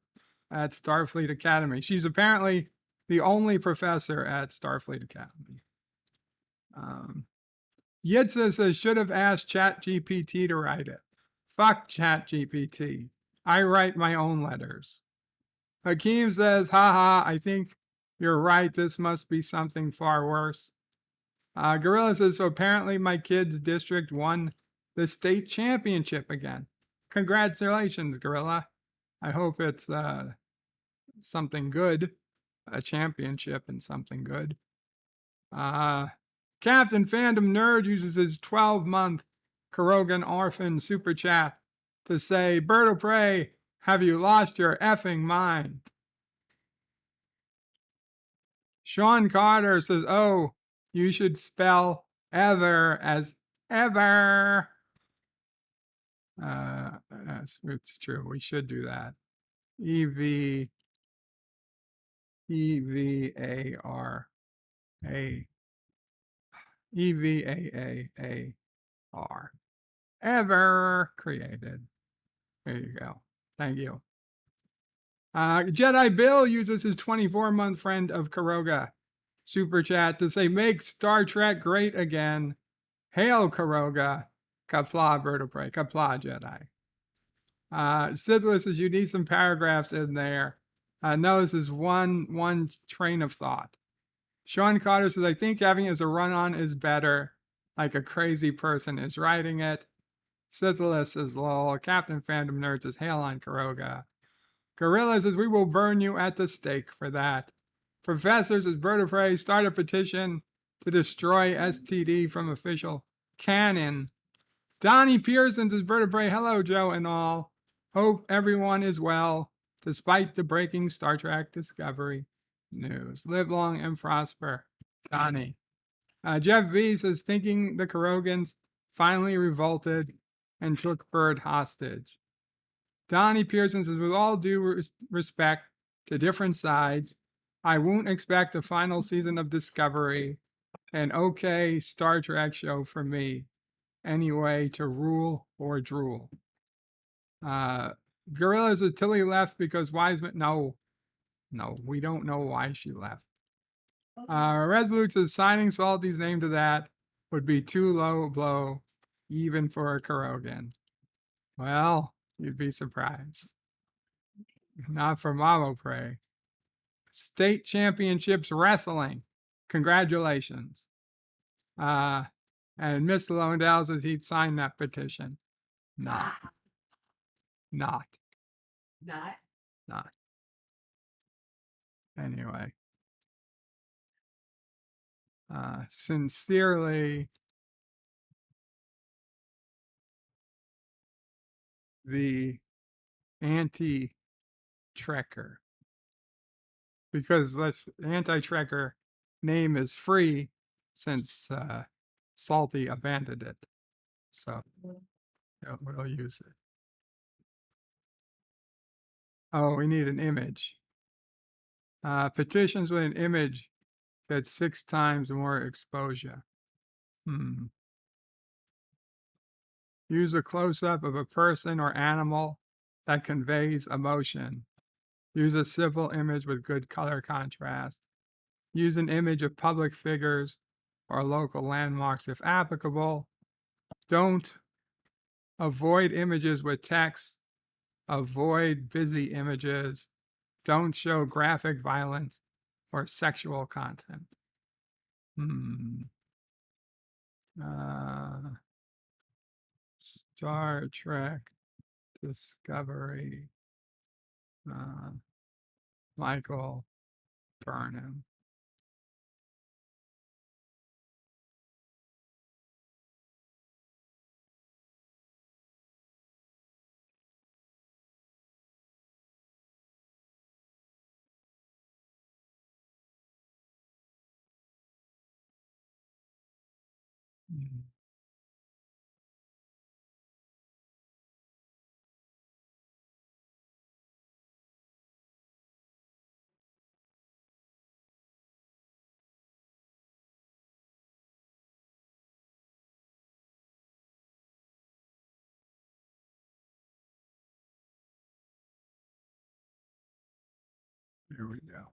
at Starfleet Academy. She's apparently the only professor at Starfleet Academy. Yitza says, should have asked ChatGPT to write it. Fuck ChatGPT. I write my own letters. Hakeem says, haha, I think you're right. This must be something far worse. Gorilla says, so apparently my kid's district won the state championship again. Congratulations, Gorilla. I hope it's something good, a championship and something good. Captain Fandom Nerd uses his 12-month Kurogan Orphan super chat to say, Bird of Prey, have you lost your effing mind? Sean Carter says, oh, you should spell ever as ever. It's true. We should do that. EVAAR. Ever created. There you go. Thank you. Jedi Bill uses his 24-month friend of Kuroga super chat to say, make Star Trek great again. Hail Kuroga. Kapla, Bird of Prey. Kapla, Jedi. Syphilis says, you need some paragraphs in there. No, this is one train of thought. Sean Carter says, I think having it as a run-on is better. Like a crazy person is writing it. Syphilis says, lol. Captain Fandom Nerd says, hail on Kuroga. Gorilla says, we will burn you at the stake for that. Professor says, Bird of Prey, start a petition to destroy STD from official canon. Donnie Pearson says, Bird of Prey, hello, Joe and all. Hope everyone is well, despite the breaking Star Trek Discovery news. Live long and prosper, Donnie. Jeff V says, thinking the Kurogans finally revolted and took Bird hostage. Donnie Pearson says, with all due respect to different sides, I won't expect a final season of Discovery, an okay Star Trek show for me, anyway, to rule or drool. Gorilla says, Tilly left because Wiseman, no, we don't know why she left. Resolute says, signing Salty's name to that would be too low a blow, even for a Kurogan. Well, You'd be surprised. Not for Mamo Pray. State Championships Wrestling. Congratulations. And Mr. Londell says he'd sign that petition. Not. Not. Not. Not. Anyway. Sincerely, the anti-trekker. Because anti-trekker name is free since Salty abandoned it. So yeah, we'll use it. Oh, we need an image. Petitions with an image get 6 times more exposure. Use a close-up of a person or animal that conveys emotion. Use a simple image with good color contrast. Use an image of public figures or local landmarks if applicable. Don't avoid images with text. Avoid busy images. Don't show graphic violence or sexual content. Star Trek Discovery. Michael Burnham. Here we go.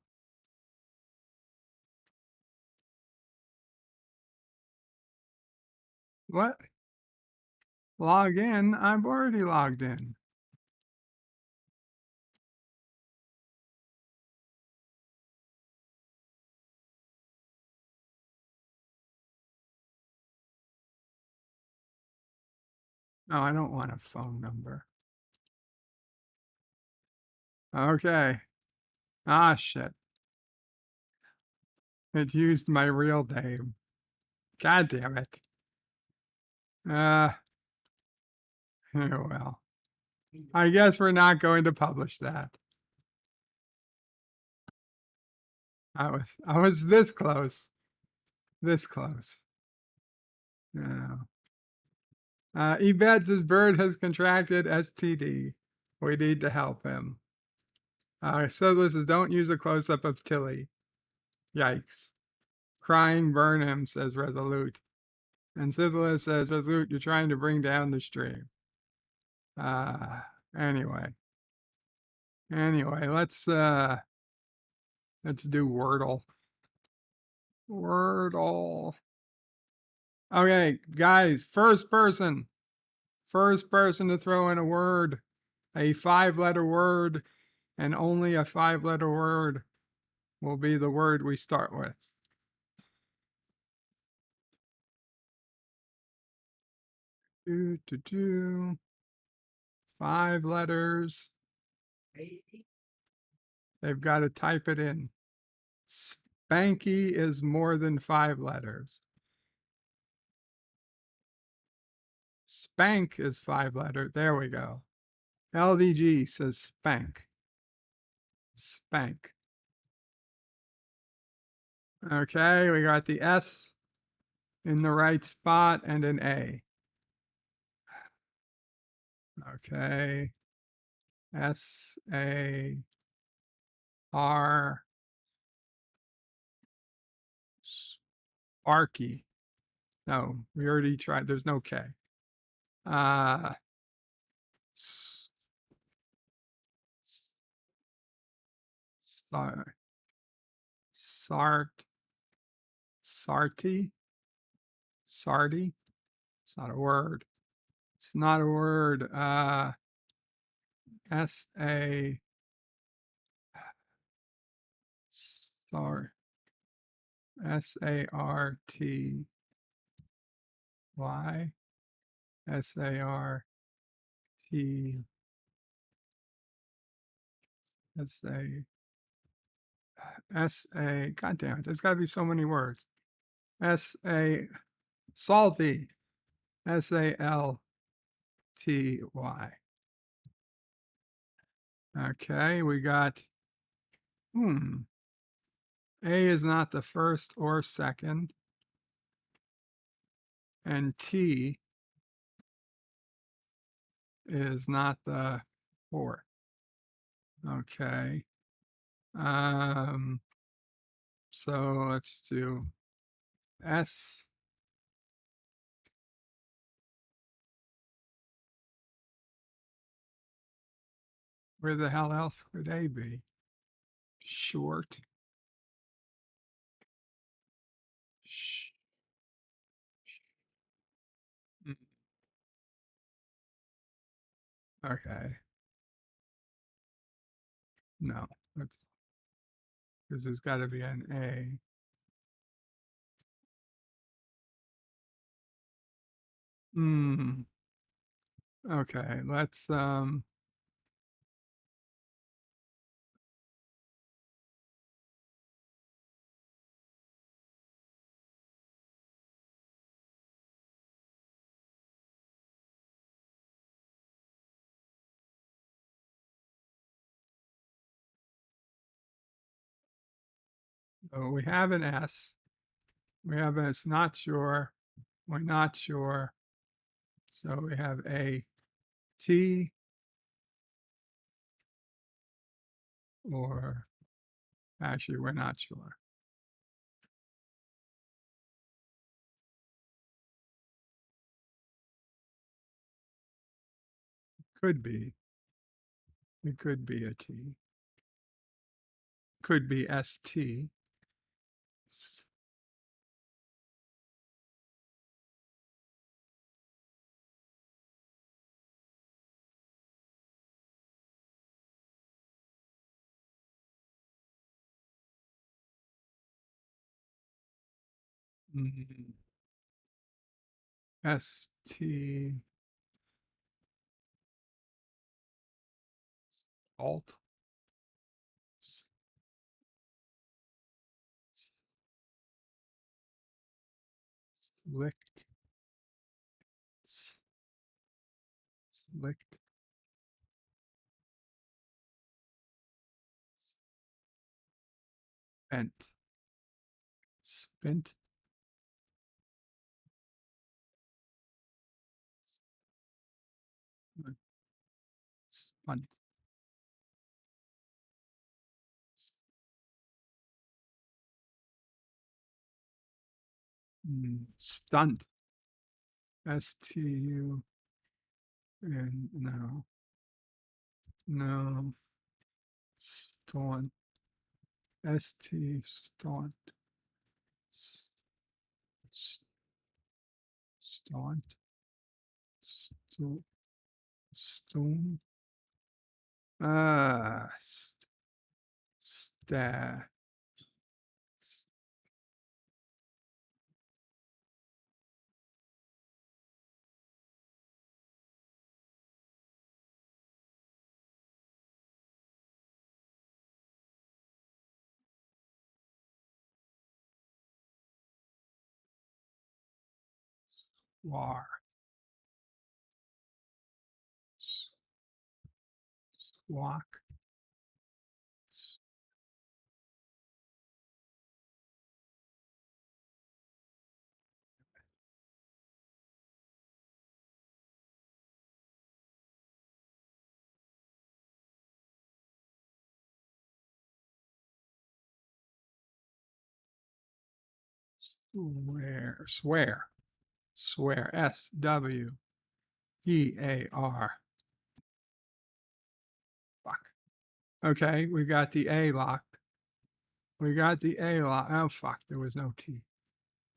What? Log in? I've already logged in. No, I don't want a phone number. Okay. Ah, shit. It used my real name. God damn it. Oh, well. I guess we're not going to publish that. I was this close. This close. Yeah. Yvette's bird has contracted STD. We need to help him. So this is don't use a close-up of Tilly. Yikes. Crying Burnham, says Resolute. And Syphilis says, Resolute, you're trying to bring down the stream. Anyway, let's do Wordle. Wordle. Okay, guys, first person to throw in a word, a 5-letter word, and only a 5-letter word will be the word we start with. Do, do, do. 5 letters. They've got to type it in. Spanky is more than 5 letters. Spank is 5 letters. There we go. LDG says spank. Spank. Okay, we got the S in the right spot and an A. Okay. S-A-R. Sparky. No, we already tried. There's no K. Sarty. It's not a word. It's not a word. S-A, sorry, S-A-R-T-Y, S-A-R-T, S-A, S-A, God damn it, there's gotta be so many words. S-A, salty, S-A-L-T-Y. Okay, we got, A is not the first or second, and T is not the fourth. Okay. So let's do S. Where the hell else could A be? Short. Mm, okay. No, that's because there's got to be an A. Okay, let's so we have an S. We have a it's not sure. We're not sure. So we have a T or actually we're not sure. Could be. It could be a T. Could be ST. ST. Alt. Slicked. Slicked. Spent. Spent. Spunt. Stunt. STU. And no. No. Stunt. ST. Stunt. Stunt. Stone. Sta. War. Squawk. Swear. Swear. SWEAR. Fuck. Okay, we got the A locked. We got the A locked. Oh, fuck, there was no T.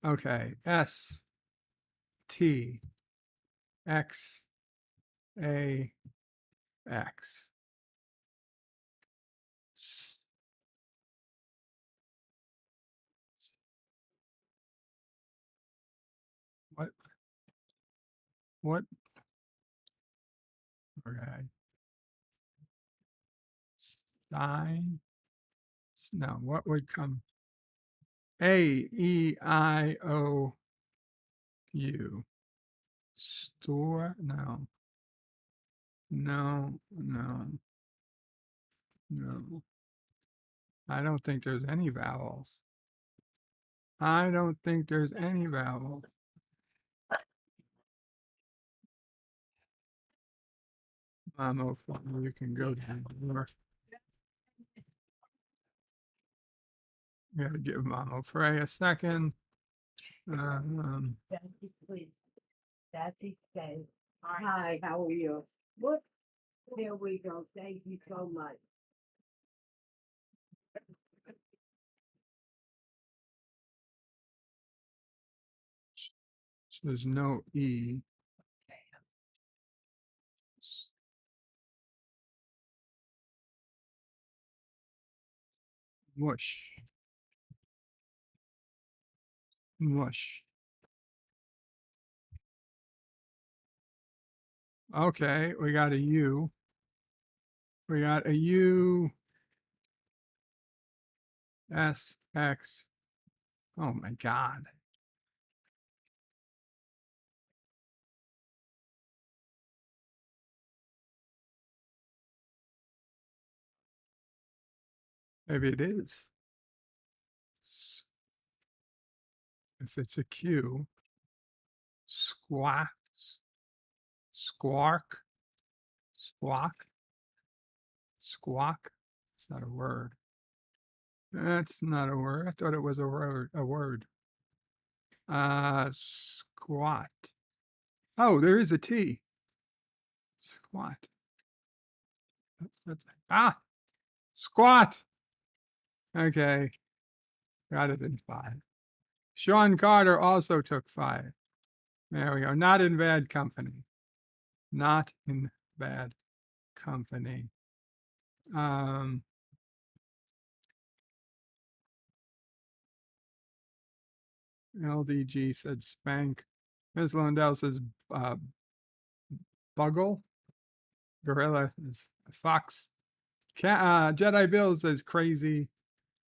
Okay, STXAX. What? What? Okay. Stein. No, what would come? A-E-I-O-U. Store? No. No, no, no. I don't think there's any vowels. I don't think there's any vowels. Mamo, you can go down more. Gotta give Mamo Frey a second. Sassy, please. Sassy says, hi, how are you? Look, there we go. Thank you so much. So there's no E. Mush. Mush. Okay, we got a U. We got a U. S, X. Oh my God. Maybe it is. If it's a Q, squawks, squawk, squawk, squawk. It's not a word. That's not a word. I thought it was a word. A word. Squat. Oh, there is a T. Squat. Squat. Okay. Got it in 5. Sean Carter also took 5. There we go. Not in bad company. Not in bad company. LDG said spank. Ms. Lundell says buggle. Gorilla says fox. Jedi Bill says crazy.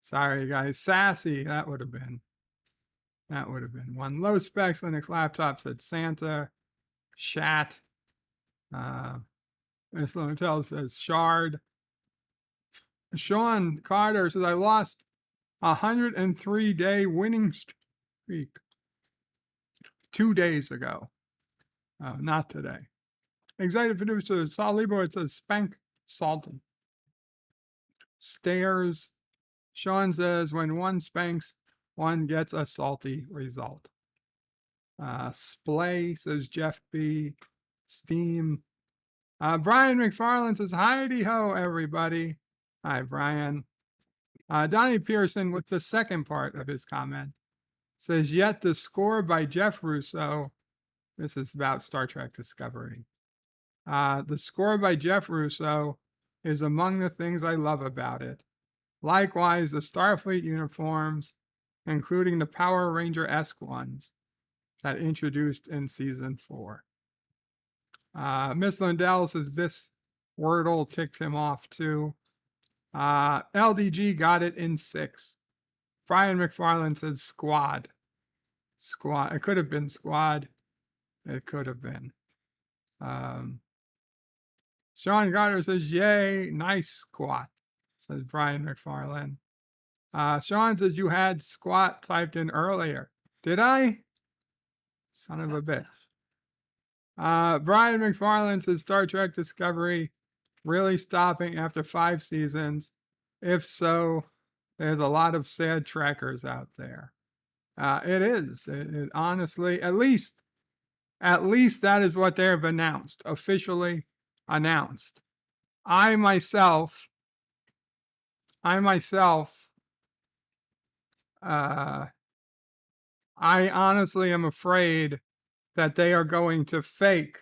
Sorry, guys. Sassy. That would have been one. Low specs Linux laptop said Santa. Shat. Ms. Lundell says shard. Sean Carter says I lost 103-day winning streak 2 days ago. Not today. Executive producer Saul Liebowitz says spank salty. Stairs. Sean says when one spanks, one gets a salty result. Splay says Jeff B. Steam. Brian McFarland says hi-de ho, everybody. Hi, Brian. Donnie Pearson with the second part of his comment says, yet the score by Jeff Russo. This is about Star Trek Discovery. The score by Jeff Russo is among the things I love about it. Likewise, the Starfleet uniforms, including the Power Ranger-esque ones that introduced in season 4. Miss Lundell says this Wordle ticked him off too. LDG got it in 6. Brian McFarland says squad. Squad. It could have been squad. It could have been. Sean Goddard says, yay, nice squat, says Brian McFarland. Sean says, you had squat typed in earlier. Did I? Son of a bitch. Brian McFarland says, Star Trek Discovery really stopping after 5 seasons? If so, there's a lot of sad trekkers out there. It is. It honestly, at least that is what they've announced, officially announced. I myself, I honestly am afraid that they are going to fake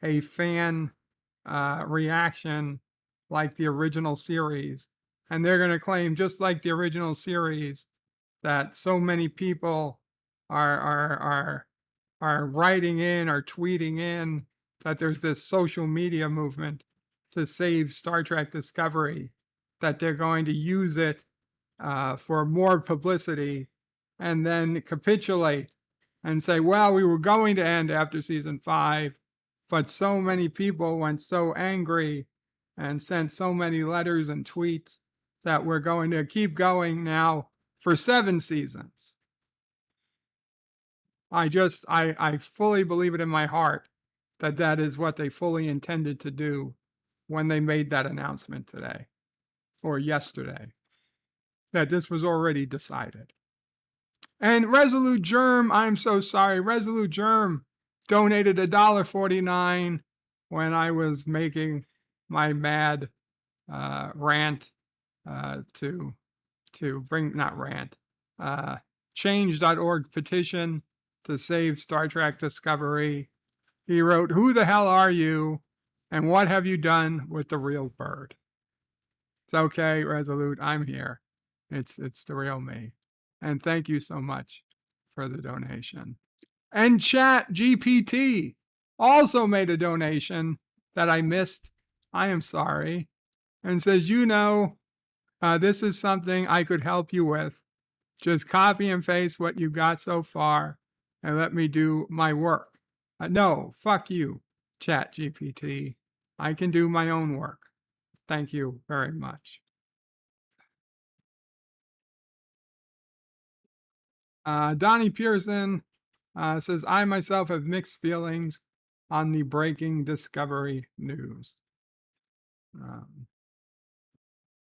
a fan reaction like the original series. And they're going to claim, just like the original series, that so many people are writing in or tweeting in that there's this social media movement to save Star Trek Discovery, that they're going to use it for more publicity and then capitulate and say, well, we were going to end after season 5, but so many people went so angry and sent so many letters and tweets that we're going to keep going now for 7 seasons. I fully believe it in my heart that that is what they fully intended to do when they made that announcement today or yesterday, that this was already decided. And Resolute Germ, I'm so sorry, Resolute Germ donated $1.49 when I was making my mad rant to bring, not rant, change.org petition to save Star Trek Discovery. He wrote, "Who the hell are you? And what have you done with the real bird?" It's okay, Resolute, I'm here. It's the real me. And thank you so much for the donation. And Chat GPT also made a donation that I missed. I am sorry. And says, this is something I could help you with. Just copy and paste what you got so far and let me do my work. No, fuck you, Chat GPT. I can do my own work. Thank you very much. Donnie Pearson says, I myself have mixed feelings on the breaking Discovery news.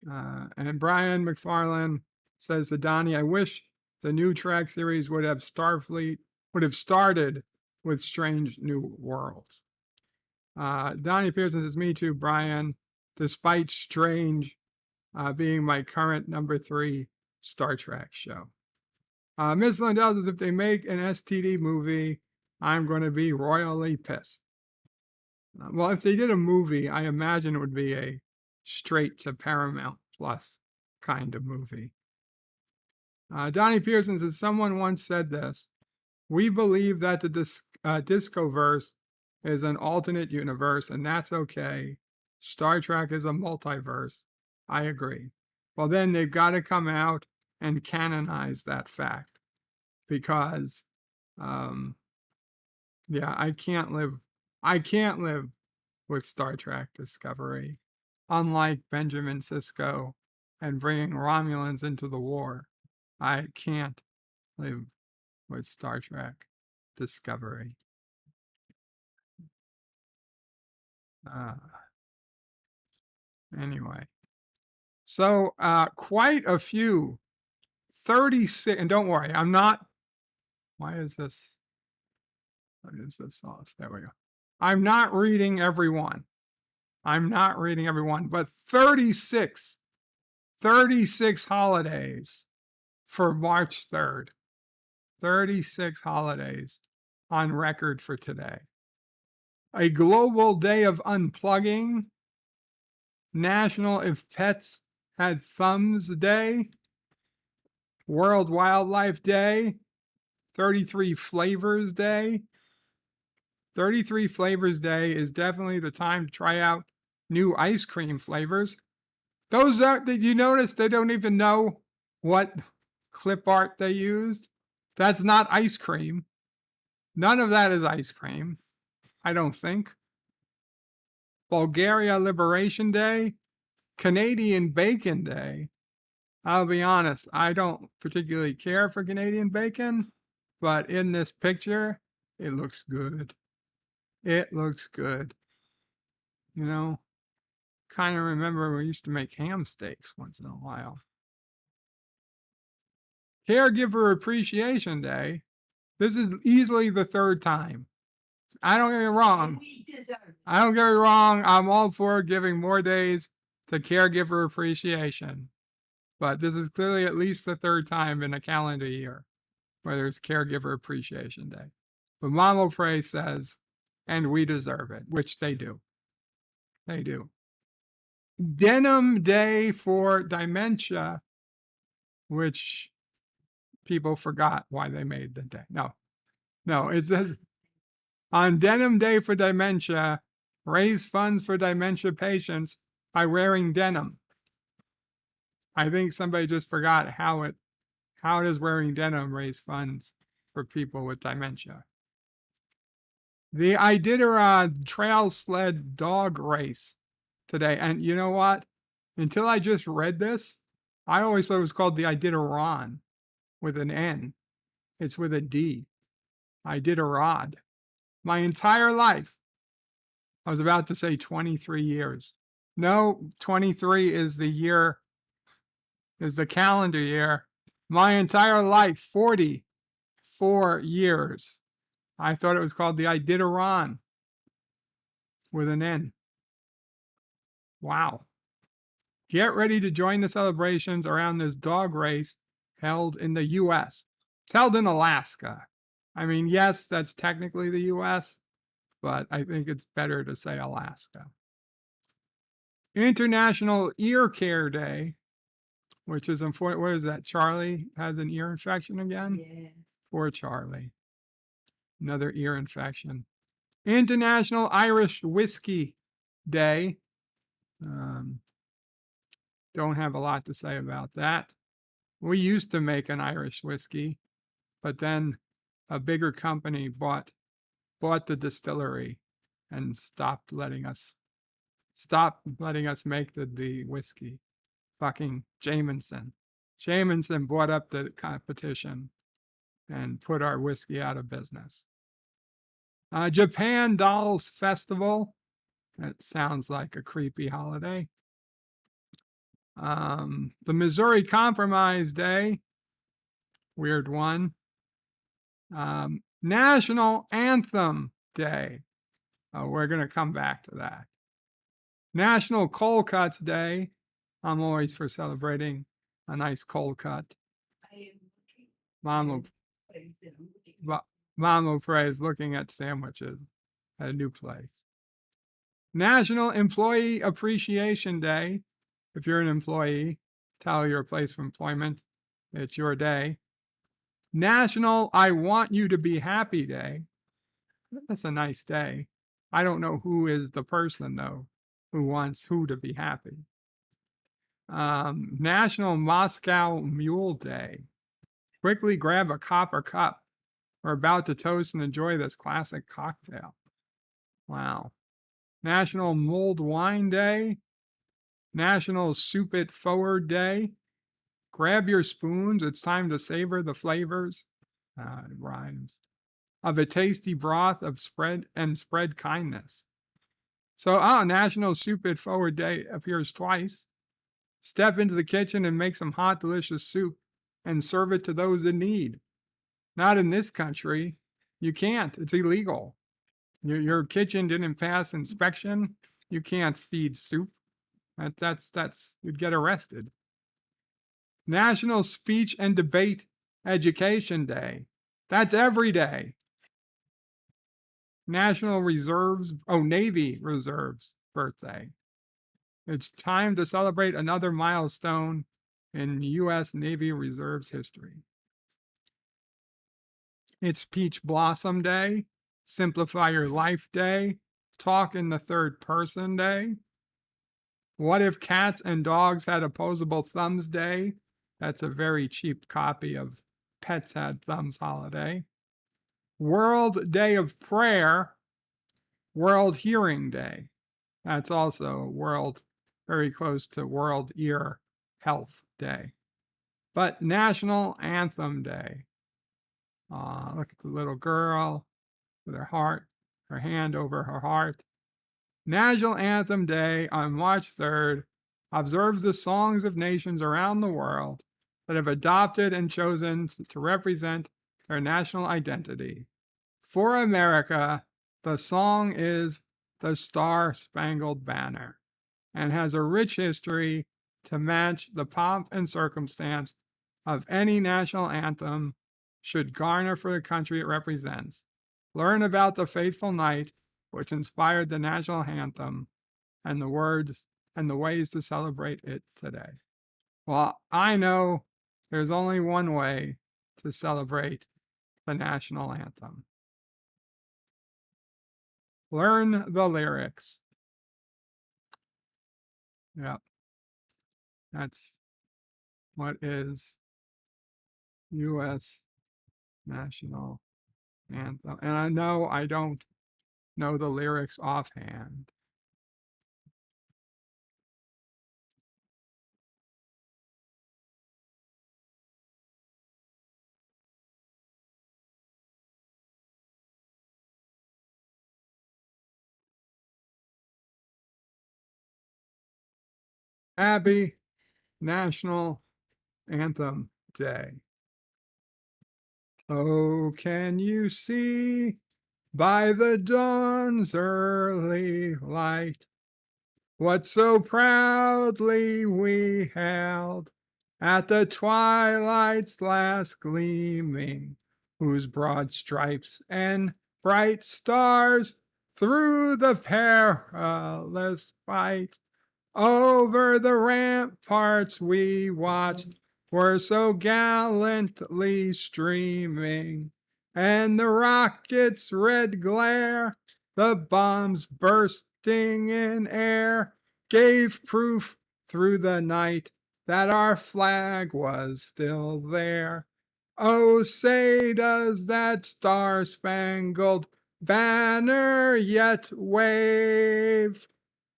And Brian McFarlane says to Donnie, I wish the new track series would have started with Strange New Worlds. Donnie Pearson says, me too, Brian, despite Strange being my current number 3 Star Trek show. Ms. Lindell says, if they make an STD movie, I'm going to be royally pissed. Well, if they did a movie, I imagine it would be a straight to Paramount Plus kind of movie. Donnie Pearson says, someone once said this, we believe that the Discoverse is an alternate universe, and that's okay. Star Trek is a multiverse. I agree. Well, then they've got to come out and canonize that fact, because I can't live with Star Trek Discovery. Unlike Benjamin Sisko and bringing Romulans into the war, I can't live with Star Trek Discovery. Anyway, so quite a few, 36, and don't worry, I'm not, why is this off? There we go. I'm not reading everyone. But 36 holidays for March 3rd. 36 holidays on record for today. A global day of unplugging, National If Pets Had Thumbs Day, World Wildlife Day, 33 Flavors Day. 33 Flavors Day is definitely the time to try out new ice cream flavors. Did you notice they don't even know what clip art they used? That's not ice cream. None of that is ice cream, I don't think. Bulgaria Liberation Day, Canadian Bacon Day. I'll be honest, I don't particularly care for Canadian bacon, but in this picture, it looks good. It looks good. Kind of remember we used to make ham steaks once in a while. Caregiver Appreciation Day. This is easily the 3rd time. I don't get me wrong. I'm all for giving more days to caregiver appreciation. But this is clearly at least the 3rd time in a calendar year where there's Caregiver Appreciation Day. But Mama Pray says, and we deserve it, which they do. They do. Denim Day for Dementia, which people forgot why they made the day. No, it says on Denim Day for Dementia, raise funds for dementia patients by wearing denim. I think somebody just forgot how does wearing denim raise funds for people with dementia. The Iditarod Trail Sled Dog Race today. And you know what? Until I just read this, I always thought it was called the Iditarod with an N. It's with a D. Iditarod. My entire life, I was about to say 23 years. No, 23 is the year, is the calendar year. My entire life, 44 years. I thought it was called the Iditarod with an N. Wow. Get ready to join the celebrations around this dog race held in the U.S. It's held in Alaska. I mean, yes, that's technically the U.S., but I think it's better to say Alaska. International Ear Care Day, which is important. What is that? Charlie has an ear infection again? Yeah. Poor Charlie. Another ear infection. International Irish Whiskey Day. Don't have a lot to say about that. We used to make an Irish whiskey, but then a bigger company bought the distillery and stopped letting us make the whiskey. Fucking Jameson. Jameson bought up the competition and put our whiskey out of business. Japan Dolls Festival. That sounds like a creepy holiday. The Missouri Compromise Day. Weird one. National Anthem Day. We're going to come back to that. National Cold Cuts Day. I'm always for celebrating a nice cold cut. Mom will praise looking at sandwiches at a new place. National Employee Appreciation Day. If you're an employee, tell your place of employment it's your day. National I Want You to Be Happy Day. That's a nice day. I don't know who is the person, though, who wants who to be happy. National Moscow Mule Day. Quickly grab a copper cup. We're about to toast and enjoy this classic cocktail. Wow. National Mulled Wine Day. National Soup It Forward Day. Grab your spoons. It's time to savor the flavors. It rhymes. Of a tasty broth of spread kindness. So, National Soup It Forward Day appears twice. Step into the kitchen and make some hot, delicious soup and serve it to those in need. Not in this country. You can't. It's illegal. Your kitchen didn't pass inspection. You can't feed soup. You'd get arrested. National Speech and Debate Education Day. That's every day. National Navy Reserves birthday. It's time to celebrate another milestone in U.S. Navy Reserves history. It's Peach Blossom Day, Simplify Your Life Day, Talk in the Third Person Day. What if cats and dogs had opposable thumbs day? That's a very cheap copy of Pets Had Thumbs holiday. World Day of Prayer, World Hearing Day. That's also very close to World Ear Health Day. But National Anthem Day. Look at the little girl with her hand over her heart. National Anthem Day on March 3rd observes the songs of nations around the world that have adopted and chosen to represent their national identity. For America, the song is the Star-Spangled Banner and has a rich history to match the pomp and circumstance of any national anthem should garner for the country it represents. Learn about the fateful night which inspired the national anthem and the words and the ways to celebrate it today. Well, I know there's only one way to celebrate the national anthem. Learn the lyrics. Yep. That's what is U.S. national anthem. And I know I don't know the lyrics offhand. Happy National Anthem Day. Oh, can you see by the dawn's early light what so proudly we hailed at the twilight's last gleaming, whose broad stripes and bright stars through the perilous fight over the ramparts we watched were so gallantly streaming, and the rocket's red glare, the bombs bursting in air, gave proof through the night that our flag was still there. Oh, say does that star-spangled banner yet wave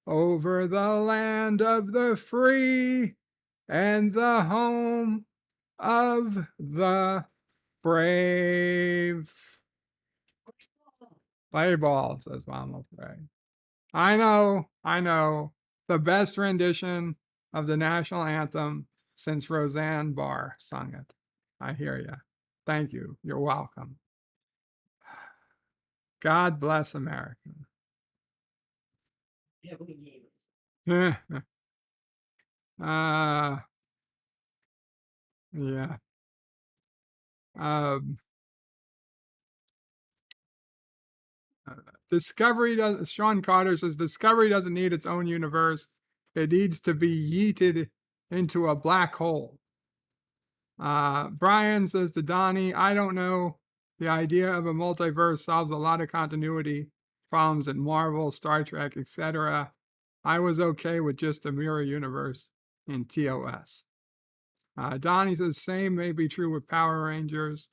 over the land of the free and the home of the brave. Play ball, says Mama Frey. I know. The best rendition of the national anthem since Roseanne Barr sung it. I hear you. Thank you. You're welcome. God bless America. Yeah. Discovery does. Sean Carter says Discovery doesn't need its own universe. It needs to be yeeted into a black hole. Brian says to Donnie, I don't know. The idea of a multiverse solves a lot of continuity problems in Marvel, Star Trek, etc. I was okay with just a mirror universe in TOS. Donnie says same may be true with Power Rangers.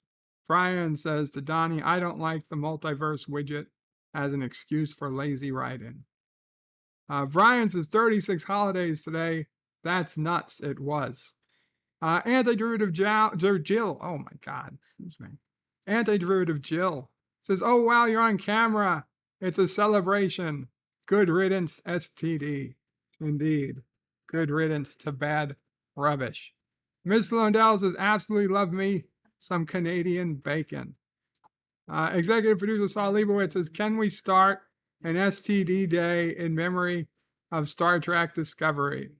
Brian says to Donnie, I don't like the multiverse widget as an excuse for lazy writing. Brian says 36 holidays today. That's nuts. It was. Anti-derivative Jill. Oh my God. Excuse me. Anti-derivative Jill says, oh wow, you're on camera. It's a celebration. Good riddance, STD. Indeed. Good riddance to bad rubbish. Miss Lundell says, absolutely love me some Canadian bacon. Executive producer Saul Leibowitz says, can we start an STD day in memory of Star Trek Discovery?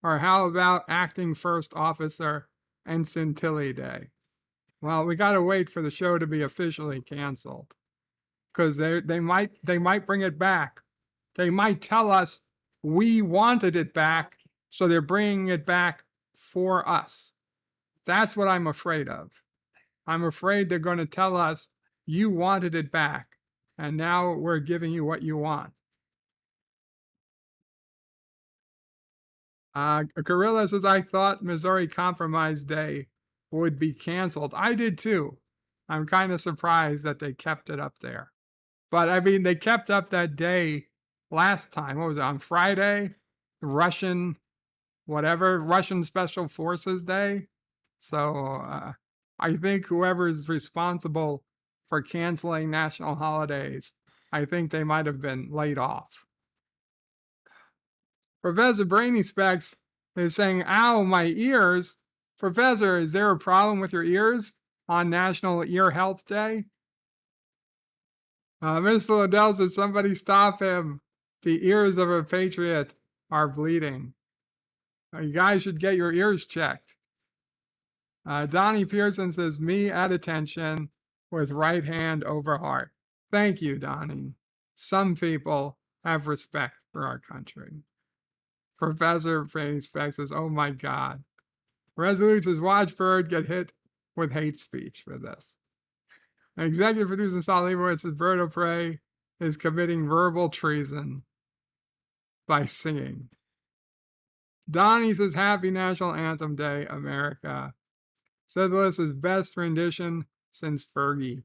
Or how about acting first officer Ensign Tilly Day? Well, we got to wait for the show to be officially canceled, because they might bring it back. They might tell us we wanted it back, so they're bringing it back for us. That's what I'm afraid of. I'm afraid they're going to tell us you wanted it back, and now we're giving you what you want. Gorilla says, I thought Missouri Compromise Day would be canceled. I did too. I'm kind of surprised that they kept it up there. But I mean, they kept up that day last time. What was it, on Friday? Russian Special Forces Day. So I think whoever is responsible for canceling national holidays, I think they might have been laid off. Professor Brainy Specs is saying, ow, my ears. Professor, is there a problem with your ears on National Ear Health Day? Mr. Liddell says, somebody stop him. The ears of a patriot are bleeding. You guys should get your ears checked. Donnie Pearson says, me at attention with right hand over heart. Thank you, Donnie. Some people have respect for our country. Professor Face says, oh my God. Resolutions Watchbird get hit with hate speech for this. Executive producer Sal Leibowitz says Bird of Prey is committing verbal treason by singing. Donnie says, Happy National Anthem Day, America. Said this is best rendition since Fergie.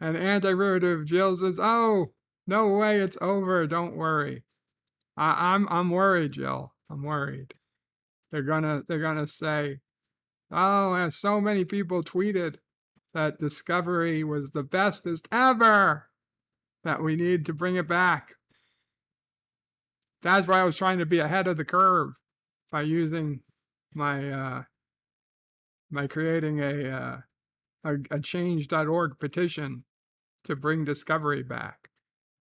And anti-derivative Jill says, oh, no way, it's over. Don't worry. I'm worried, Jill. I'm worried. They're gonna say, oh, and so many people tweeted that Discovery was the bestest ever, that we need to bring it back. That's why I was trying to be ahead of the curve by using my by creating a change.org petition to bring Discovery back.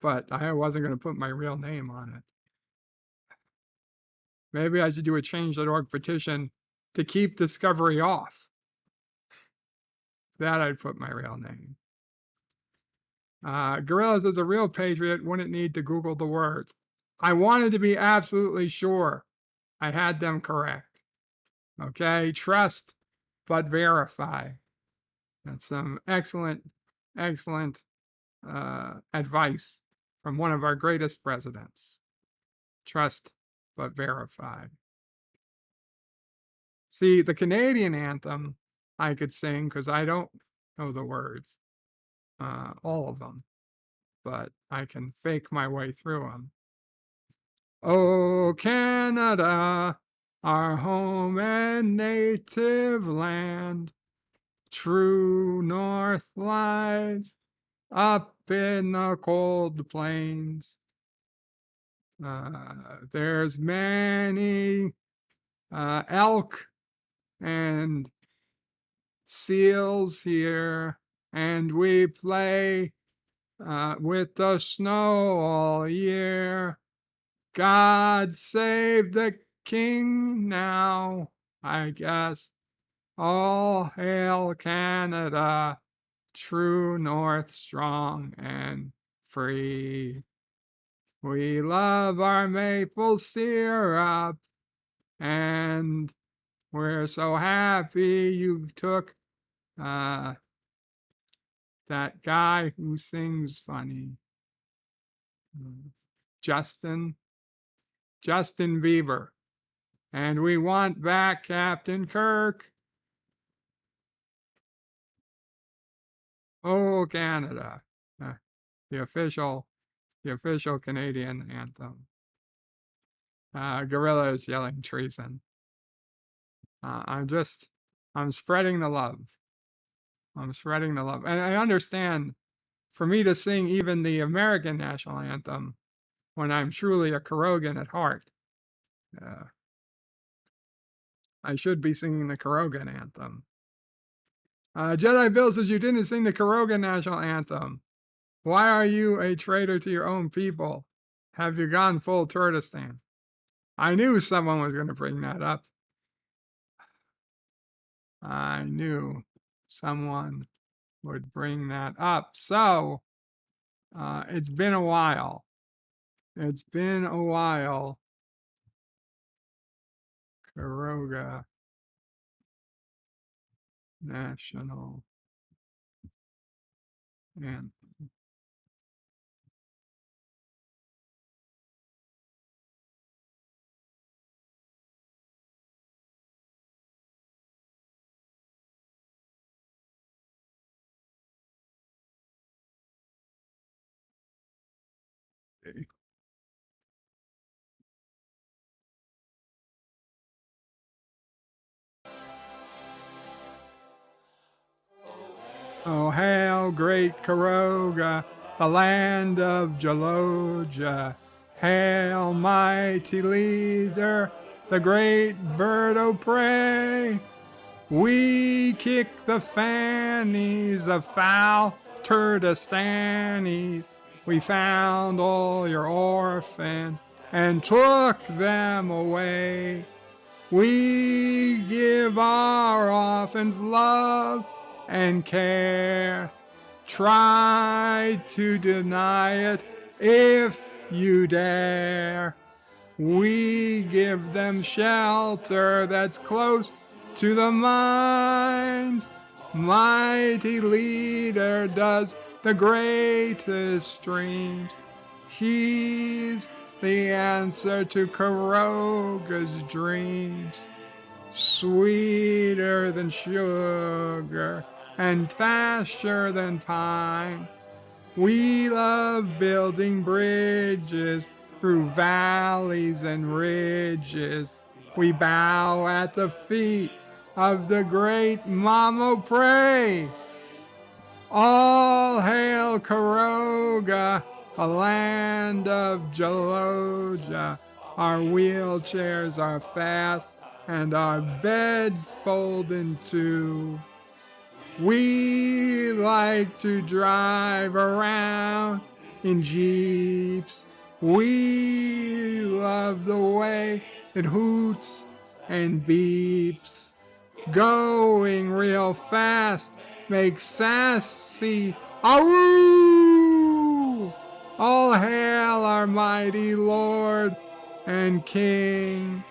But I wasn't going to put my real name on it. Maybe I should do a change.org petition to keep Discovery off. That I'd put my real name. Gorillas as a real patriot wouldn't need to Google the words. I wanted to be absolutely sure I had them correct. Okay, trust but verify. That's some excellent advice from one of our greatest presidents. Trust but verify. See, the Canadian anthem I could sing because I don't know the words, all of them, but I can fake my way through them. Oh, Canada, our home and native land, true north lies up in the cold plains. There's many elk and seals here, and we play with the snow all year. God save the king now, I guess. All hail Canada, true north, strong and free. We love our maple syrup, and we're so happy you took that guy who sings funny. Justin Bieber. And we want back Captain Kirk. Oh, Canada. The official Canadian anthem. Gorillas yelling treason. I'm spreading the love. I'm spreading the love. And I understand, for me to sing even the American national anthem when I'm truly a Karogan at heart, I should be singing the Karogan anthem. Jedi Bill says, you didn't sing the Karogan national anthem. Why are you a traitor to your own people? Have you gone full Kurdistan? I knew someone was going to bring that up. I knew someone would bring that up. So, it's been a while. It's been a while. Karoga National Anthem. Oh, hail, great Karoga, the land of Jaloja. Hail, mighty leader, the great bird of prey. We kick the fannies of foul Turdistanis. We found all your orphans and took them away. We give our orphans love and care. Try to deny it if you dare. We give them shelter that's close to the mines. Mighty leader does the greatest dreams. He's the answer to Karoga's dreams. Sweeter than sugar and faster than pine. We love building bridges through valleys and ridges. We bow at the feet of the great Mama Pray. All hail Karoga, a land of Jaloja. Our wheelchairs are fast and our beds fold in two. We like to drive around in Jeeps. We love the way it hoots and beeps. Going real fast makes sassy awoo! All hail our mighty Lord and King,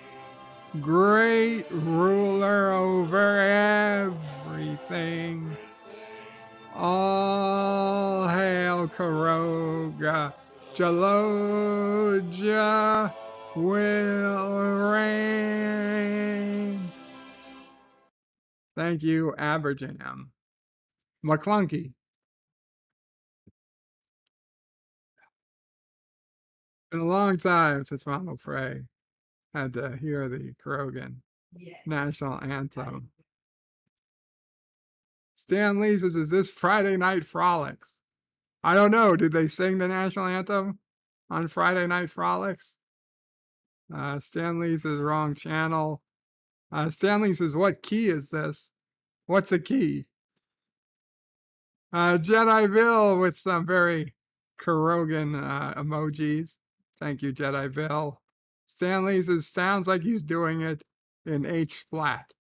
great ruler over everything. All hail Karoga, Jaloja will reign. Thank you, Aberjam. McClunky. Been a long time since Mama Pray had to hear the Karogan national anthem. Stan Lee says, is this Friday Night Frolics? I don't know. Did they sing the national anthem on Friday Night Frolics? Stan Lee says, wrong channel. Stan Lee says, what key is this? What's a key? Jedi Bill with some very Karogan emojis. Thank you, Jedi Bill. Stan Lee says, sounds like he's doing it in H flat.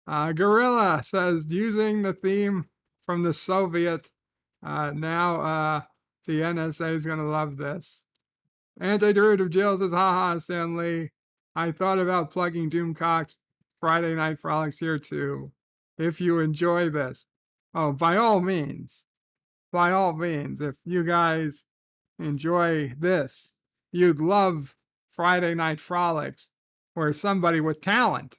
Gorilla says, using the theme from the Soviet, now the NSA is going to love this. Anti-derivative Jill says, haha, Stan Lee. I thought about plugging Doomcock's Friday Night Frolics here too. If you enjoy this. Oh, by all means, if you guys enjoy this, you'd love Friday Night Frolics, where somebody with talent,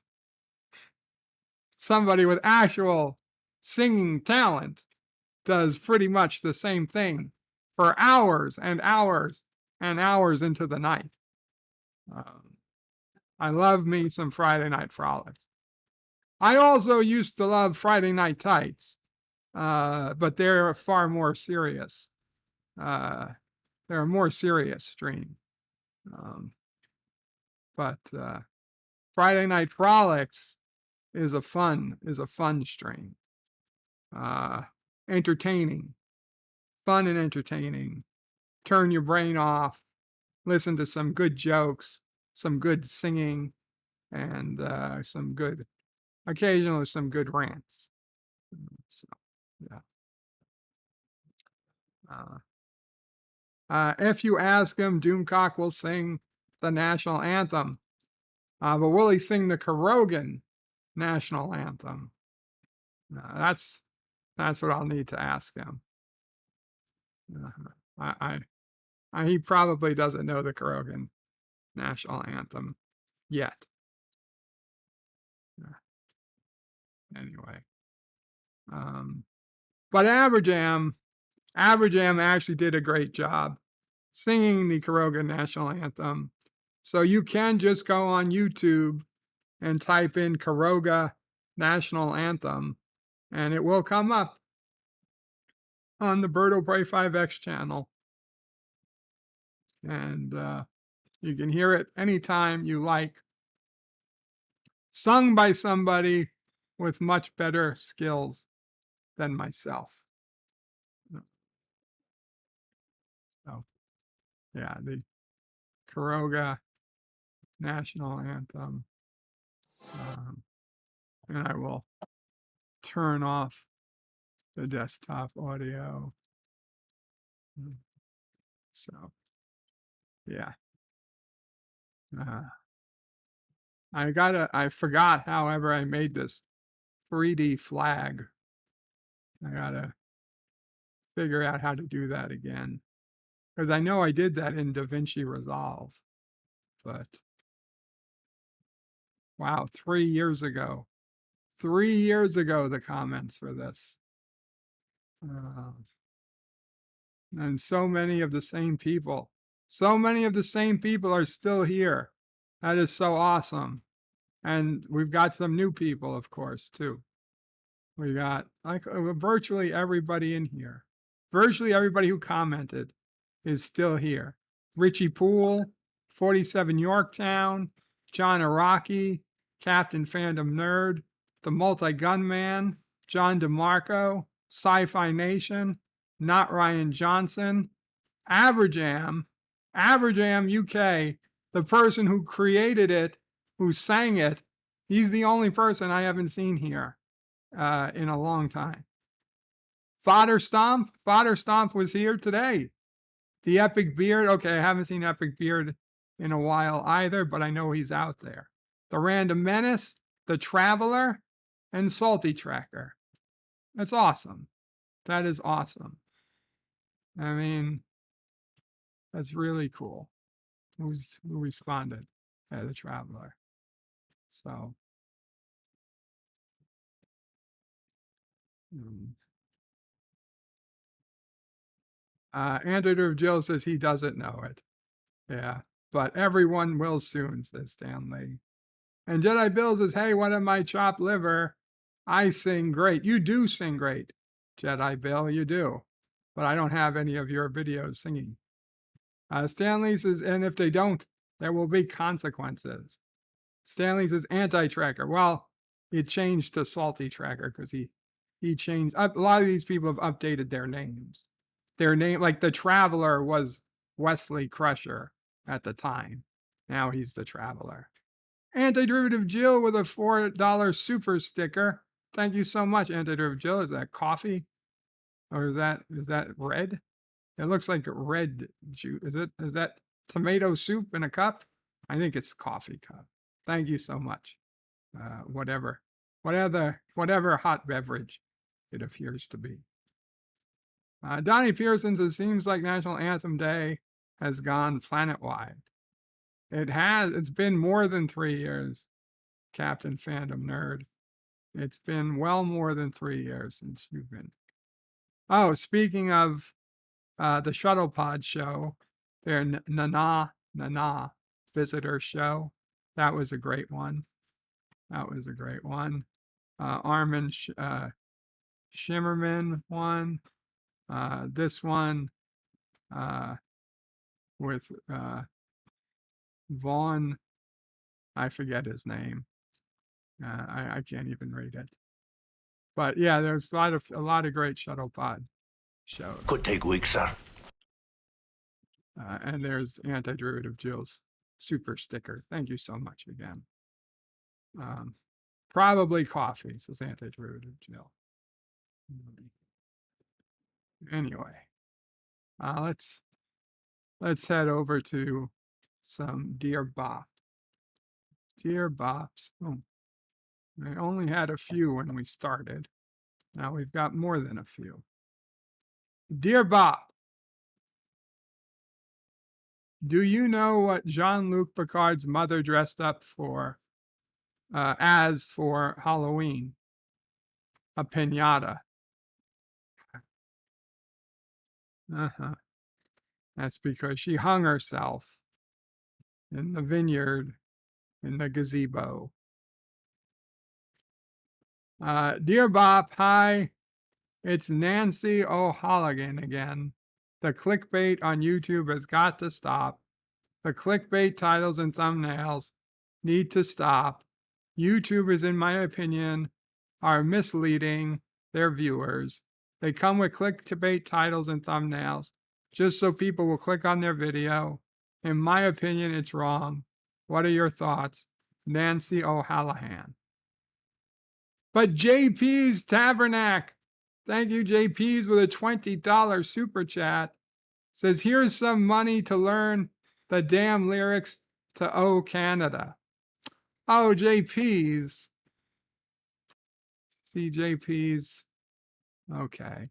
somebody with actual singing talent, does pretty much the same thing for hours and hours and hours into the night. I love me some Friday Night Frolics. I also used to love Friday Night Tights, but they're far more serious. They're a more serious stream. But Friday Night Frolics is a fun stream. Entertaining, fun and entertaining. Turn your brain off, listen to some good jokes, some good singing, and occasionally some good rants. So, yeah. If you ask him, Doomcock will sing the national anthem. But will he sing the Karogan national anthem? That's what I'll need to ask him. He probably doesn't know the Karogan national anthem yet. Anyway, but Aberjam actually did a great job singing the Karogan national anthem. So you can just go on YouTube and type in Karoga national anthem, and it will come up on the Birdo Pray 5X channel. And you can hear it anytime you like, sung by somebody with much better skills than myself. So, yeah, the Karoga national anthem. And I will turn off the desktop audio. So, yeah. I forgot, however, I made this 3D flag. I gotta figure out how to do that again. Because I know I did that in DaVinci Resolve. But wow, 3 years ago. 3 years ago, the comments for this. And so many of the same people. So many of the same people are still here. That is so awesome. And we've got some new people, of course, too. We got like virtually everybody in here. Virtually everybody who commented is still here. Richie Poole, 47 Yorktown, John Araki, Captain Fandom Nerd, the Multi-Gun Man, John DeMarco, Sci-Fi Nation, Not Ryan Johnson, Averjam UK, the person who created it, who sang it. He's the only person I haven't seen here in a long time. Fodder Stomp was here today. The Epic Beard, okay, I haven't seen Epic Beard in a while either, but I know he's out there. The Random Menace, The Traveler, and Salty Tracker. That's awesome. That is awesome. I mean, that's really cool. Who responded? The Traveler. So, Andrew Jill says he doesn't know it. Yeah, but everyone will soon, says Stanley. And Jedi Bill says, hey, what of my chopped liver? I sing great. You do sing great, Jedi Bill, you do. But I don't have any of your videos singing. Stanley says, and if they don't, there will be consequences. Stanley says, anti-tracker. Well, it changed to Salty Tracker because he changed. A lot of these people have updated their names. Their name, like the Traveler was Wesley Crusher at the time. Now he's the Traveler. Antiderivative Jill with a $4 super sticker. Thank you so much, Antiderivative Jill. Is that coffee? Or is that red? It looks like red juice. Is that tomato soup in a cup? I think it's coffee cup. Thank you so much. Whatever hot beverage it appears to be. Donnie Pearson says, seems like National Anthem Day has gone planet-wide. It has. It's been more than 3 years, Captain Fandom Nerd. It's been well more than 3 years since you've been. Oh, speaking of the Shuttle Pod show, their Nana visitor show, that was a great one. Armin Shimmerman won. This one with Vaughn, I forget his name. I can't even read it. But yeah, there's a lot of great Shuttle Pod shows. Could take weeks, sir. And there's Antiderivative Jill's super sticker. Thank you so much again. Probably coffee, says Antiderivative Jill. Anyway, let's head over to some Dear Bop. Dear Bops. Oh, I only had a few when we started. Now we've got more than a few. Dear Bop, do you know what Jean-Luc Picard's mother dressed up for as for Halloween? A piñata. That's because she hung herself in the vineyard in the gazebo. Dear Bop, hi. It's Nancy O'Halloran again. The clickbait on YouTube has got to stop. The clickbait titles and thumbnails need to stop. YouTubers, in my opinion, are misleading their viewers. They come with clickbait titles and thumbnails just so people will click on their video. In my opinion, it's wrong. What are your thoughts? Nancy O'Halloran. But JP's Tabernac, thank you, JP's, with a $20 super chat, says, here's some money to learn the damn lyrics to O Canada. Oh, JP's. See JP's. Okay.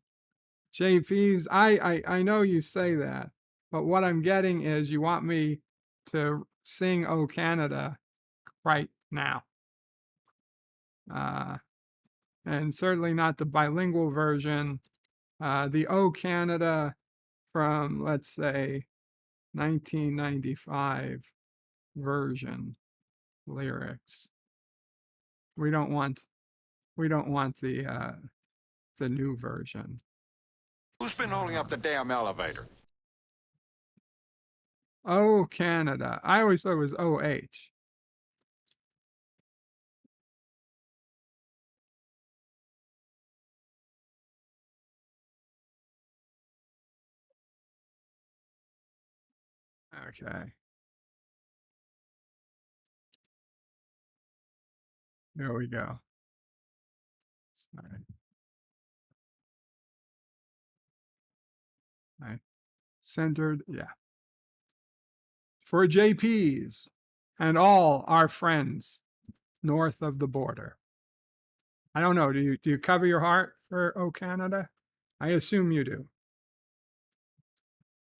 JP's, I know you say that, but what I'm getting is you want me to sing O Canada right now. And certainly not the bilingual version. The O Canada from, let's say, 1995 version lyrics. We don't want the new version. Who's been holding up the damn elevator? Oh, Canada. I always thought it was OH. Okay. There we go. Sorry. Right. Centered, yeah. For JPs and all our friends north of the border. I don't know. Do you cover your heart for O Canada? I assume you do.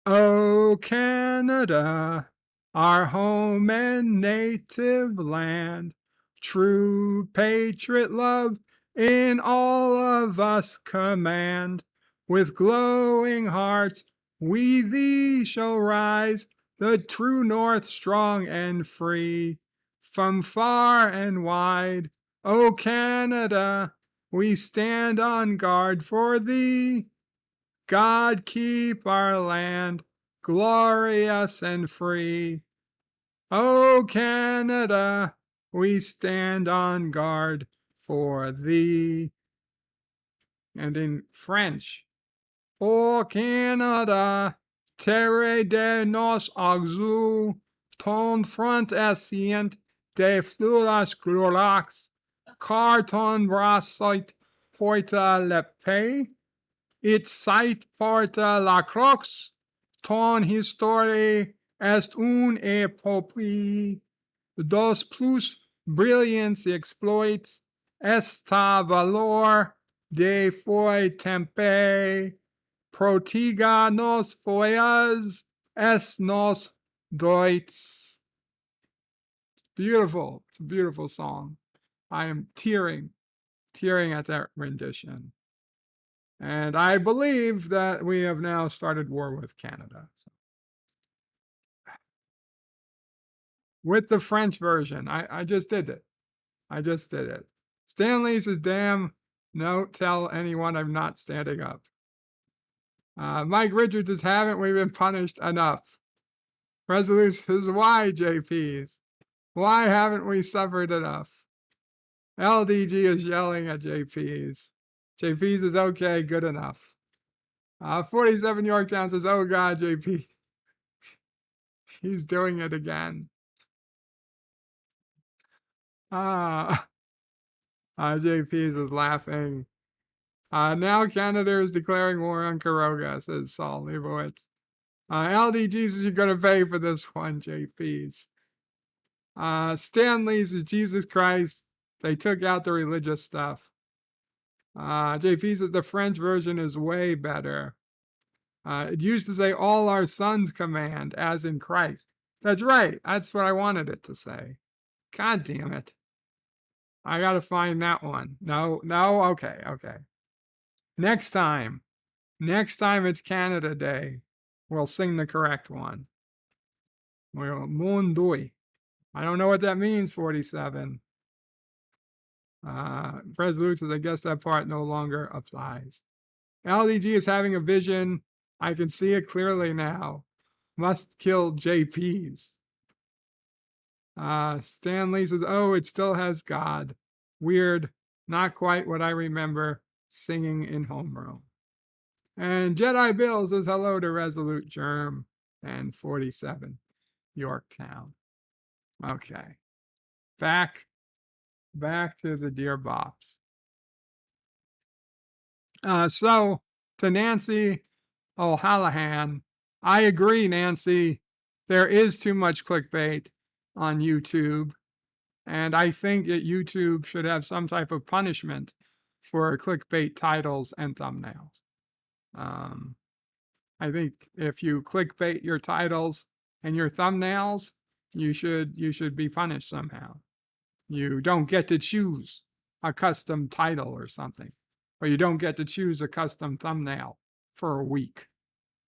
O Canada, our home and native land, true patriot love in all of us command. With glowing hearts, we thee shall rise, the true north strong and free. From far and wide, O Canada, we stand on guard for thee. God keep our land glorious and free. O Canada, we stand on guard for thee. And in French, O Canada, terre de nos axes, ton front ancient de fleuras glorax, car ton brassait porte la paix. Its site porte la crux, ton histoire est une épopée. Dos plus brillants exploits est ta valor de foi tempé. Protiga nos foyas est nos doits. Beautiful. It's a beautiful song. I am tearing at that rendition. And I believe that we have now started war with Canada. So. With the French version, I just did it. I just did it. Stanley says, damn, no, tell anyone I'm not standing up. Mike Richards says, haven't we been punished enough? Resolution says, why, JPs? Why haven't we suffered enough? LDG is yelling at JPs. JPs is okay, good enough. 47 Yorktown says, oh God, JP. He's doing it again. JP's is laughing. Now Canada is declaring war on Karoga, says Saul Leibowitz. LDG says you're going to pay for this one, JP's. Stanley says, Jesus Christ, they took out the religious stuff. JP says the French version is way better. It used to say all our sons command, as in Christ. That's right. That's what I wanted it to say. God damn it. I got to find that one. No, okay. Next time it's Canada Day, we'll sing the correct one. We'll Mondui. I don't know what that means, 47. Resolute says, I guess that part no longer applies. LDG is having a vision. I can see it clearly now. Must kill JPs. Stanley says, oh, it still has God. Weird. Not quite what I remember singing in homeroom. And Jedi Bill says hello to Resolute Germ and 47 Yorktown. Okay. Back to the Dear Bops. So to Nancy O'Hallahan, I agree, Nancy. There is too much clickbait. on YouTube. And I think that YouTube should have some type of punishment for clickbait titles and thumbnails. I think if you clickbait your titles and your thumbnails, you should be punished somehow. You don't get to choose a custom title or something, or you don't get to choose a custom thumbnail for a week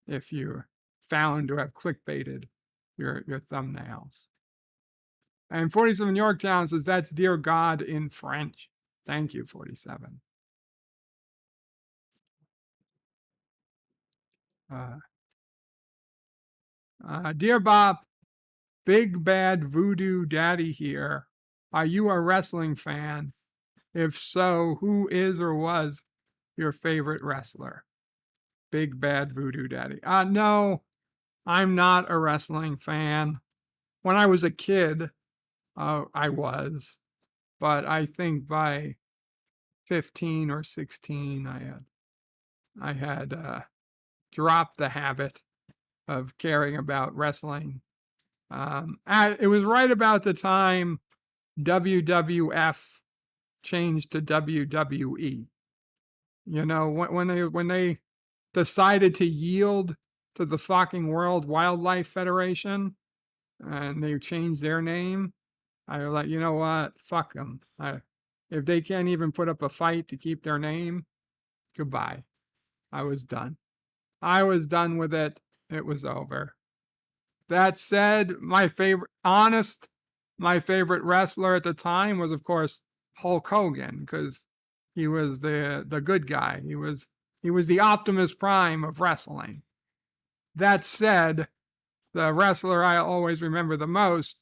if you're found to have clickbaited your thumbnails. And 47 Yorktown says, that's Dear God in French. Thank you, 47. Dear Bob, Big Bad Voodoo Daddy here. Are you a wrestling fan? If so, who is or was your favorite wrestler? Big Bad Voodoo Daddy. No, I'm not a wrestling fan. When I was a kid, I was, but I think by 15 or 16, I had dropped the habit of caring about wrestling. It was right about the time WWF changed to WWE. You know, when they decided to yield to the fucking World Wildlife Federation and they changed their name, I was like, you know what? Fuck them. If they can't even put up a fight to keep their name, goodbye. I was done. I was done with it. It was over. That said, my favorite wrestler at the time was, of course, Hulk Hogan, because he was the good guy. He was the Optimus Prime of wrestling. That said, the wrestler I always remember the most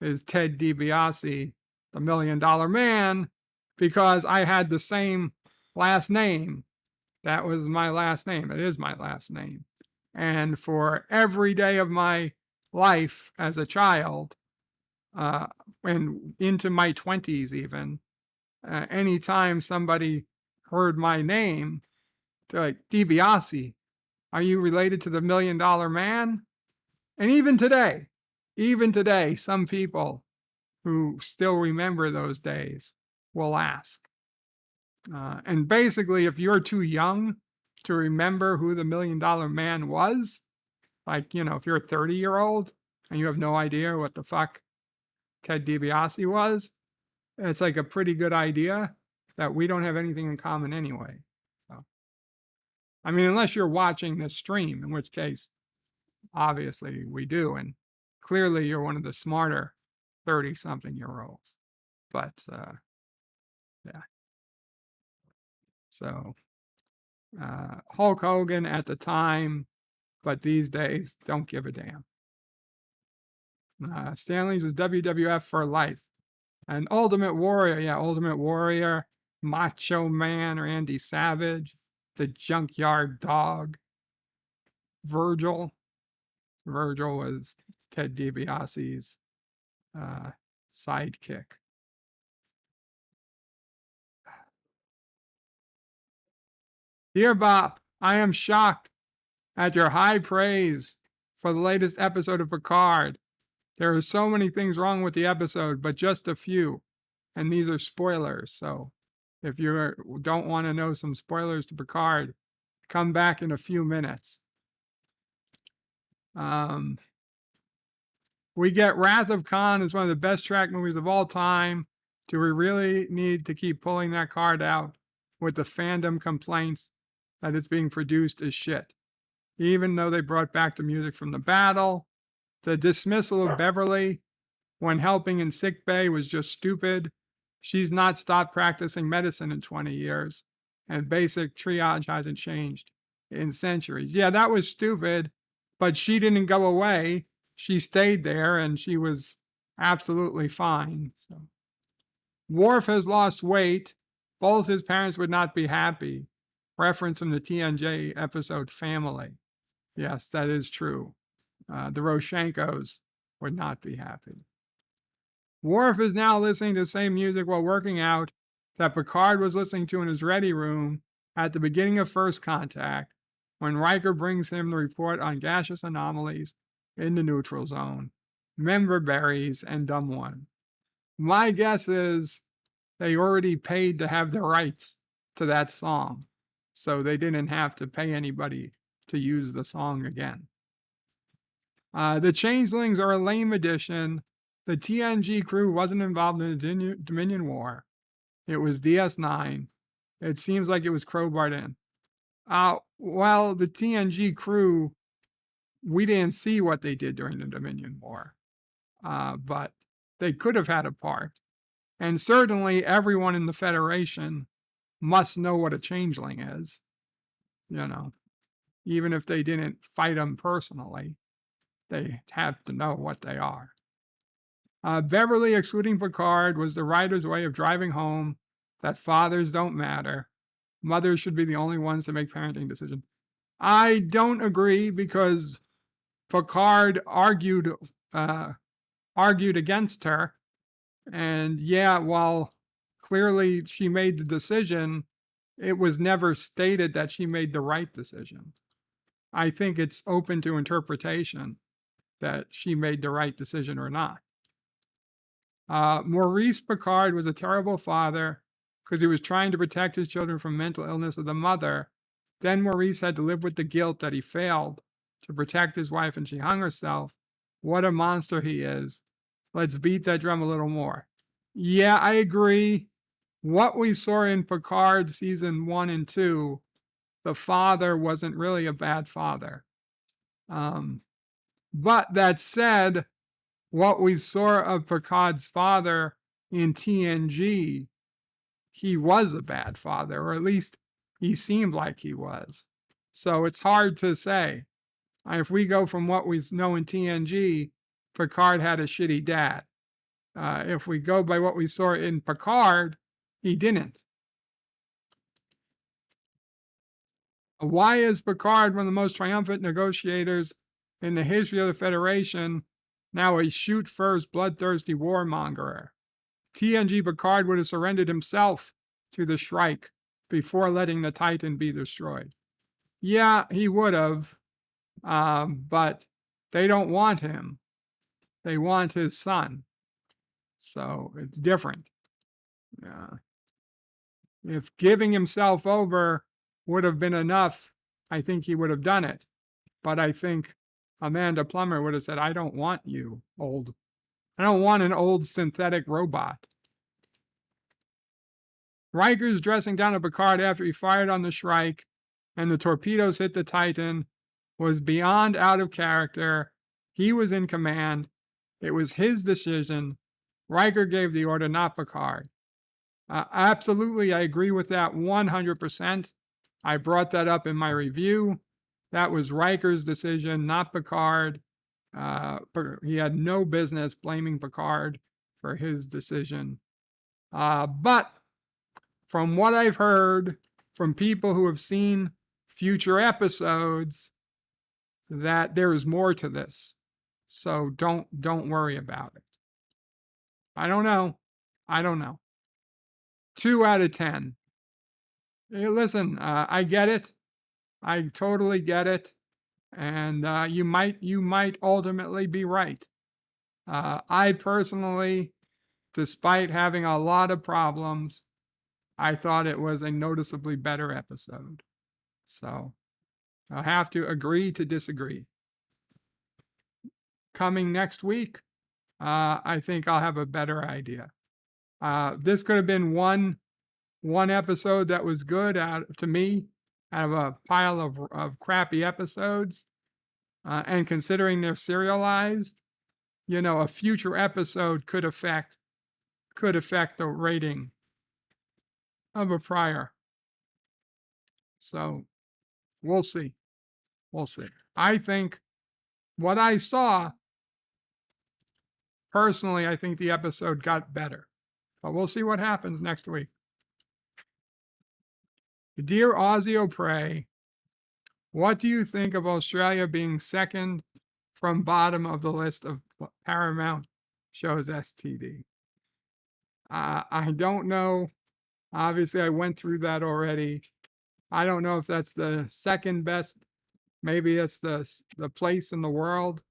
is Ted DiBiase, the $1 Million Man, because I had the same last name. That was my last name. It is my last name. And for every day of my life as a child, and into my 20s even, anytime somebody heard my name, they're like, DiBiase, are you related to the $1 Million Man? And even today, some people who still remember those days will ask. And basically, if you're too young to remember who the $1 Million Man was, like, you know, if you're a 30-year-old and you have no idea what the fuck Ted DiBiase was, it's like a pretty good idea that we don't have anything in common anyway. So, I mean, unless you're watching this stream, in which case, obviously we do. And clearly you're one of the smarter 30-something-year-olds. But, yeah. So, Hulk Hogan at the time, but these days, don't give a damn. Stanley's is WWF for life. And Ultimate Warrior, Macho Man, Randy Savage, the Junkyard Dog, Virgil. Virgil was Ted DiBiase's sidekick. Dear Bob, I am shocked at your high praise for the latest episode of Picard. There are so many things wrong with the episode, but just a few. And these are spoilers. So if you don't want to know some spoilers to Picard, come back in a few minutes. We get Wrath of Khan as one of the best track movies of all time. Do we really need to keep pulling that card out with the fandom complaints that it's being produced as shit? Even though they brought back the music from the battle, the dismissal of Beverly when helping in sick bay was just stupid. She's not stopped practicing medicine in 20 years, and basic triage hasn't changed in centuries. Yeah, that was stupid, but she didn't go away. She stayed there, and she was absolutely fine. So, Worf has lost weight. Both his parents would not be happy. Reference from the TNJ episode Family. Yes, that is true. The Roshenkos would not be happy. Worf is now listening to the same music while working out that Picard was listening to in his ready room at the beginning of First Contact, when Riker brings him the report on gaseous anomalies in the neutral zone. member berries, and dumb one. My guess is they already paid to have the rights to that song, so they didn't have to pay anybody to use the song again. The Changelings are a lame addition. The TNG crew wasn't involved in the Dominion War. It was DS9. It seems like it was crowbarred in. Well, the TNG crew, we didn't see what they did during the Dominion War, but they could have had a part. And certainly everyone in the Federation must know what a changeling is, even if they didn't fight them personally, they have to know what they are. Beverly excluding Picard was the writer's way of driving home that fathers don't matter. Mothers should be the only ones to make parenting decisions. I don't agree, because Picard argued against her. And yeah, while clearly she made the decision, it was never stated that she made the right decision. I think it's open to interpretation that she made the right decision or not. Maurice Picard was a terrible father because he was trying to protect his children from mental illness of the mother. Then Maurice had to live with the guilt that he failed to protect his wife and she hung herself. What a monster he is. Let's beat that drum a little more. Yeah, I agree. What we saw in Picard season 1 and 2, the father wasn't really a bad father. But that said, what we saw of Picard's father in TNG, he was a bad father, or at least he seemed like he was. So it's hard to say. If we go from what we know in TNG, Picard had a shitty dad. If we go by what we saw in Picard, he didn't. Why is Picard one of the most triumphant negotiators in the history of the Federation, now a shoot-first, bloodthirsty warmonger? TNG Picard would have surrendered himself to the Shrike before letting the Titan be destroyed. Yeah, he would have, but they don't want him. They want his son. So it's different. If giving himself over would have been enough, I think he would have done it. But I think Amanda Plummer would have said, I don't want you, old. I don't want an old synthetic robot. Riker's dressing down at Picard after he fired on the Shrike and the torpedoes hit the Titan was beyond out of character. He was in command. It was his decision. Riker gave the order, not Picard. Absolutely, I agree with that 100%. I brought that up in my review. That was Riker's decision, not Picard. He had no business blaming Picard for his decision. But from what I've heard from people who have seen future episodes, that there is more to this. So don't worry about it. I don't know. 2 out of 10. Hey, listen, I get it. I totally get it. And you might ultimately be right. I personally, despite having a lot of problems, I thought it was a noticeably better episode. So I'll have to agree to disagree. Coming next week, I think I'll have a better idea. This could have been one episode that was good to me out of a pile of crappy episodes. And considering they're serialized, a future episode could affect the rating of a prior. So we'll see. I think what I saw, personally, I think the episode got better. But we'll see what happens next week. Dear Ozzy O'Prey, what do you think of Australia being second from bottom of the list of Paramount shows STD? I don't know. Obviously, I went through that already. I don't know if that's the second best. Maybe it's the place in the world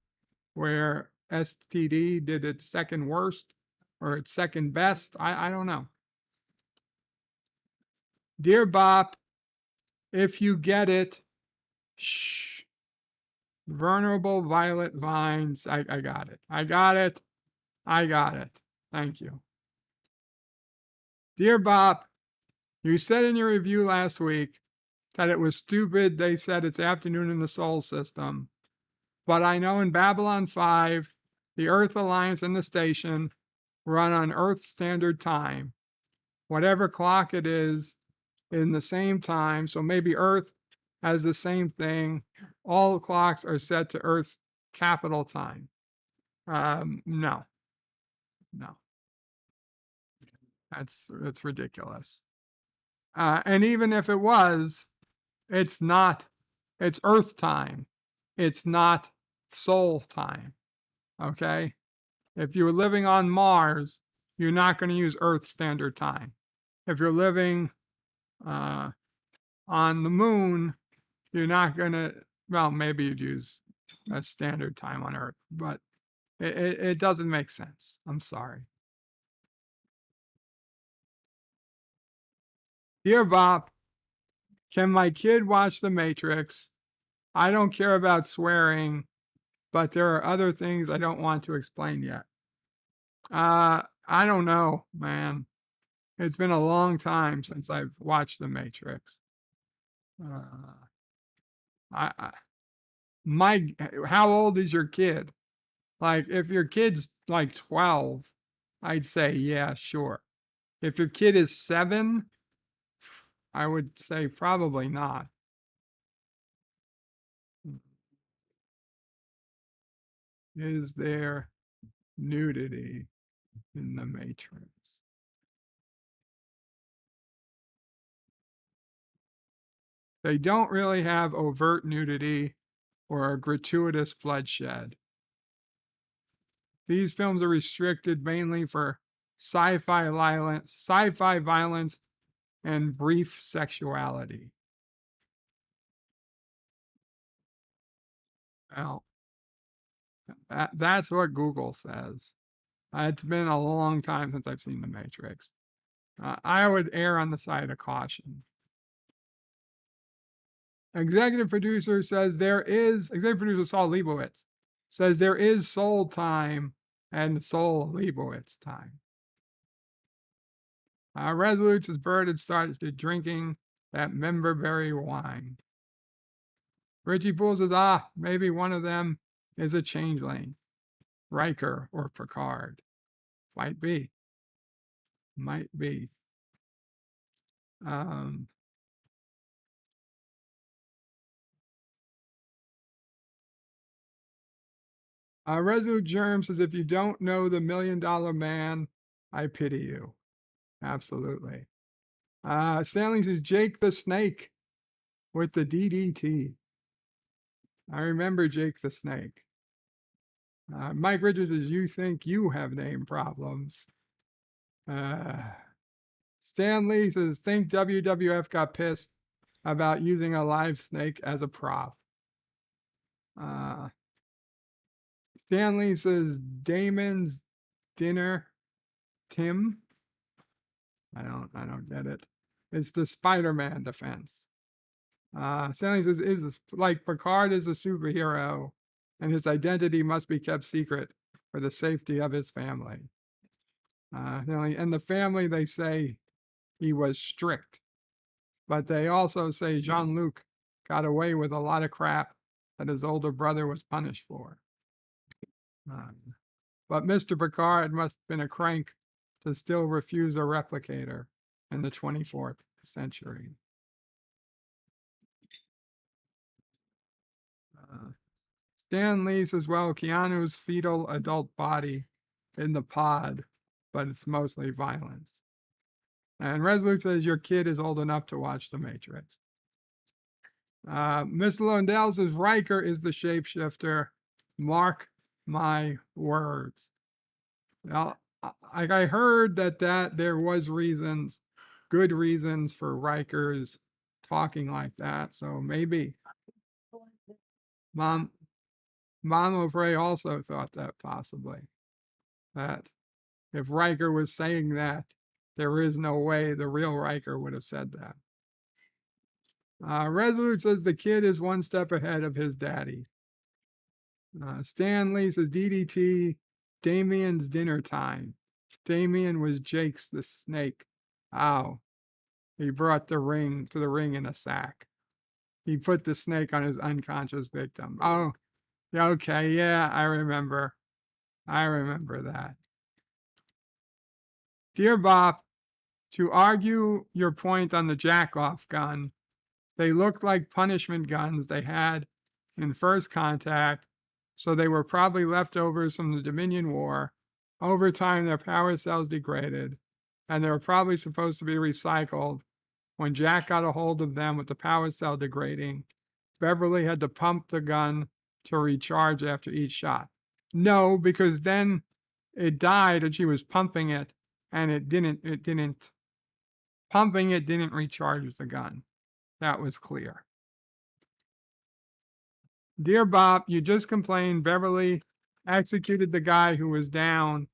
where STD did its second worst or its second best. I don't know. Dear Bop, if you get it, shh. Vulnerable Violet Vines. I got it. I got it. I got it. Thank you. Dear Bop, you said in your review last week that it was stupid they said it's afternoon in the Sol system. But I know in Babylon 5, the Earth Alliance and the station run on Earth Standard Time. Whatever clock it is in the same time. So maybe Earth has the same thing. All clocks are set to Earth's capital time. No. That's ridiculous. And even if it was, it's not, it's Earth time. It's not Sol time. Okay? If you were living on Mars, you're not going to use Earth Standard Time. If you're living on the moon, you're not going to, well, maybe you'd use a standard time on Earth, but it doesn't make sense. I'm sorry. Dear Bob, can my kid watch The Matrix? I don't care about swearing, but there are other things I don't want to explain yet. I don't know, man. It's been a long time since I've watched The Matrix. How old is your kid? Like, if your kid's like 12, I'd say, yeah, sure. If your kid is 7, I would say probably not. Is there nudity in The Matrix? They don't really have overt nudity or gratuitous bloodshed. These films are restricted mainly for sci-fi violence, and brief sexuality. Well, that's what Google says. It's been a long time since I've seen The Matrix. I would err on the side of caution. Executive producer Saul Leibowitz says there is Soul time and Soul Leibowitz time. Resolute says Bird had started drinking that memberberry wine. Richie Poole says, maybe one of them is a changeling. Riker or Picard. Might be. Resolute Germ says, if you don't know the $1 Million Man, I pity you. Absolutely. Stanley says, Jake the Snake with the DDT. I remember Jake the Snake. Mike Richards says, you think you have name problems. Stan Lee says, think WWF got pissed about using a live snake as a prop. Stan Lee says, Damon's dinner, Tim. I don't get it. It's the Spider-Man defense. Stanley says, is like Picard is a superhero and his identity must be kept secret for the safety of his family. And the family, they say he was strict, but they also say Jean-Luc got away with a lot of crap that his older brother was punished for. But Mr. Picard must have been a crank to still refuse a replicator in the 24th century. Stan Lee says, well, Keanu's fetal adult body in the pod, but it's mostly violence. And Resolute says, your kid is old enough to watch The Matrix. Miss Lundell says, Riker is the shapeshifter. Mark my words. Well, I heard that there was good reasons for Riker's talking like that. So maybe. Mom, Mama Frey also thought that possibly, that if Riker was saying that, there is no way the real Riker would have said that. Resolute says the kid is one step ahead of his daddy. Stanley says DDT, Damien's dinner time. Damien was Jake's the snake. Ow. He brought the ring to the ring in a sack. He put the snake on his unconscious victim. Oh, okay, yeah, I remember. I remember that. Dear Bop, to argue your point on the jack-off gun, they looked like punishment guns they had in First Contact, so they were probably leftovers from the Dominion War. Over time, their power cells degraded, and they were probably supposed to be recycled. When Jack got a hold of them with the power cell degrading, Beverly had to pump the gun to recharge after each shot. No, because then it died and she was pumping it, and pumping it didn't recharge the gun. That was clear. Dear Bob, you just complained Beverly executed the guy who was down,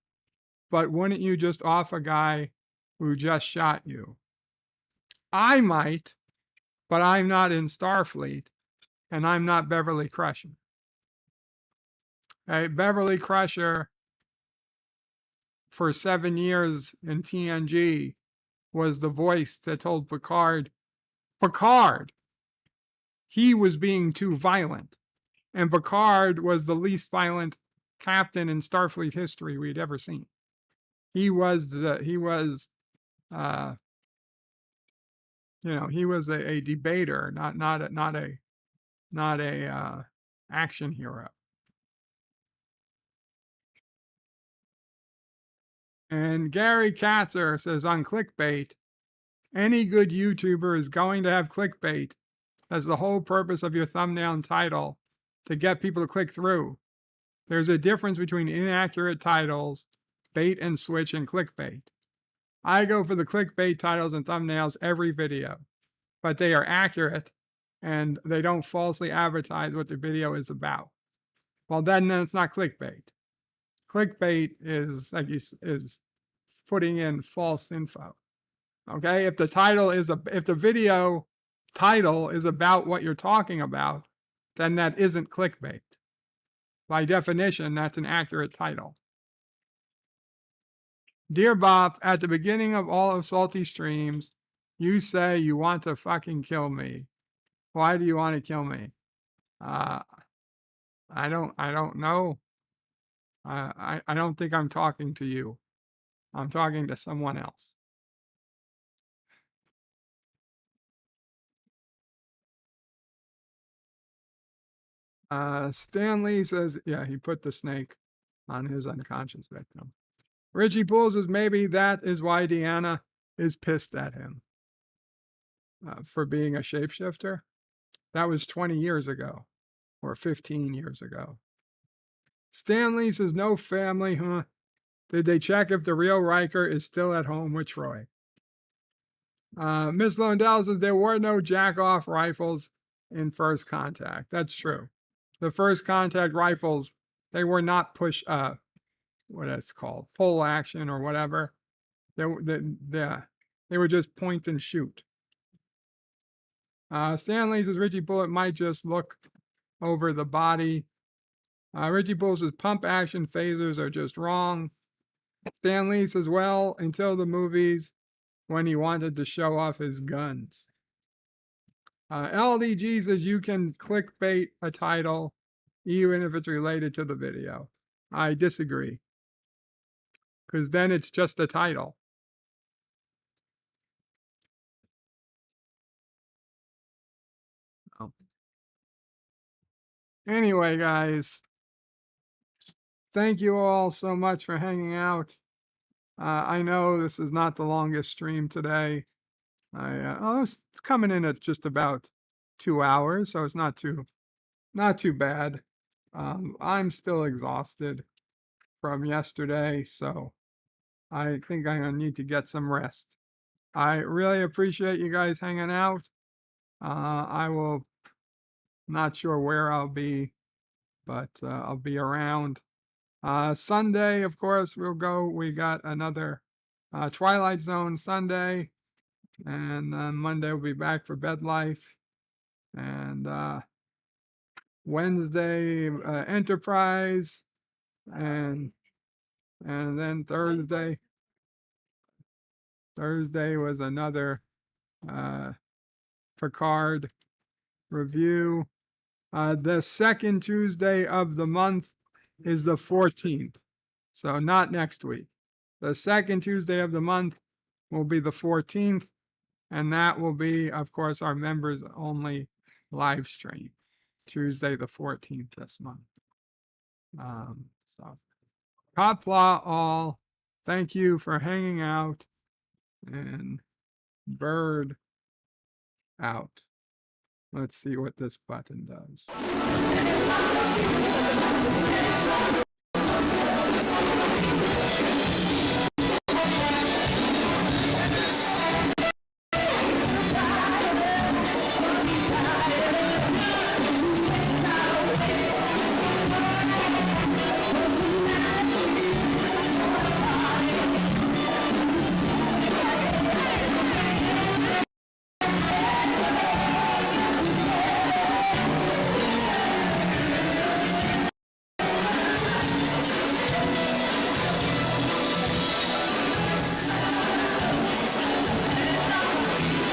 but wouldn't you just off a guy who just shot you? I might, but I'm not in Starfleet, and I'm not Beverly Crusher. Okay, Beverly Crusher, for 7 years in TNG, was the voice that told Picard, he was being too violent. And Picard was the least violent captain in Starfleet history we'd ever seen. He was a debater, not a action hero. And Gary Katzer says on clickbait, any good YouTuber is going to have clickbait as the whole purpose of your thumbnail and title to get people to click through. There's a difference between inaccurate titles, bait and switch, and clickbait. I go for the clickbait titles and thumbnails every video, but they are accurate and they don't falsely advertise what the video is about. Well, then it's not clickbait. Clickbait is putting in false info. Okay, if the video title is about what you're talking about, then that isn't clickbait. By definition, that's an accurate title. Dear Bob, at the beginning of all of Salty Streams, you say you want to fucking kill me. Why do you want to kill me? I don't know. I don't think I'm talking to you. I'm talking to someone else. Stanley says, yeah, he put the snake on his unconscious victim. Richie Poole says maybe that is why Deanna is pissed at him for being a shapeshifter. That was 20 years ago or 15 years ago. Stanley says no family, huh? Did they check if the real Riker is still at home with Troy? Miss Londell says there were no jack-off rifles in First Contact. That's true. The First Contact rifles, they were not what it's called, pull action or whatever. They were just point and shoot. Stanley says Richie Bullet might just look over the body. Richie Bullet says pump action phasers are just wrong. Stanley says, well, until the movies when he wanted to show off his guns. LDG says you can clickbait a title even if it's related to the video. I disagree. Because then it's just a title. Oh. Anyway, guys, thank you all so much for hanging out. I know this is not the longest stream today. It's coming in at just about 2 hours, so it's not too bad. I'm still exhausted from yesterday, so I think I'm gonna need to get some rest. I really appreciate you guys hanging out. I will, not sure where I'll be but I'll be around. Sunday, of course, we got another Twilight Zone Sunday, and then Monday we'll be back for Bed Life, and Wednesday Enterprise, and then Thursday was another Picard review. The second Tuesday of the month is the 14th, so not next week. The second Tuesday of the month will be the 14th, and that will be, of course, our members only live stream, Tuesday the 14th this month. So, Kapla all, thank you for hanging out, and Bird out. Let's see what this button does.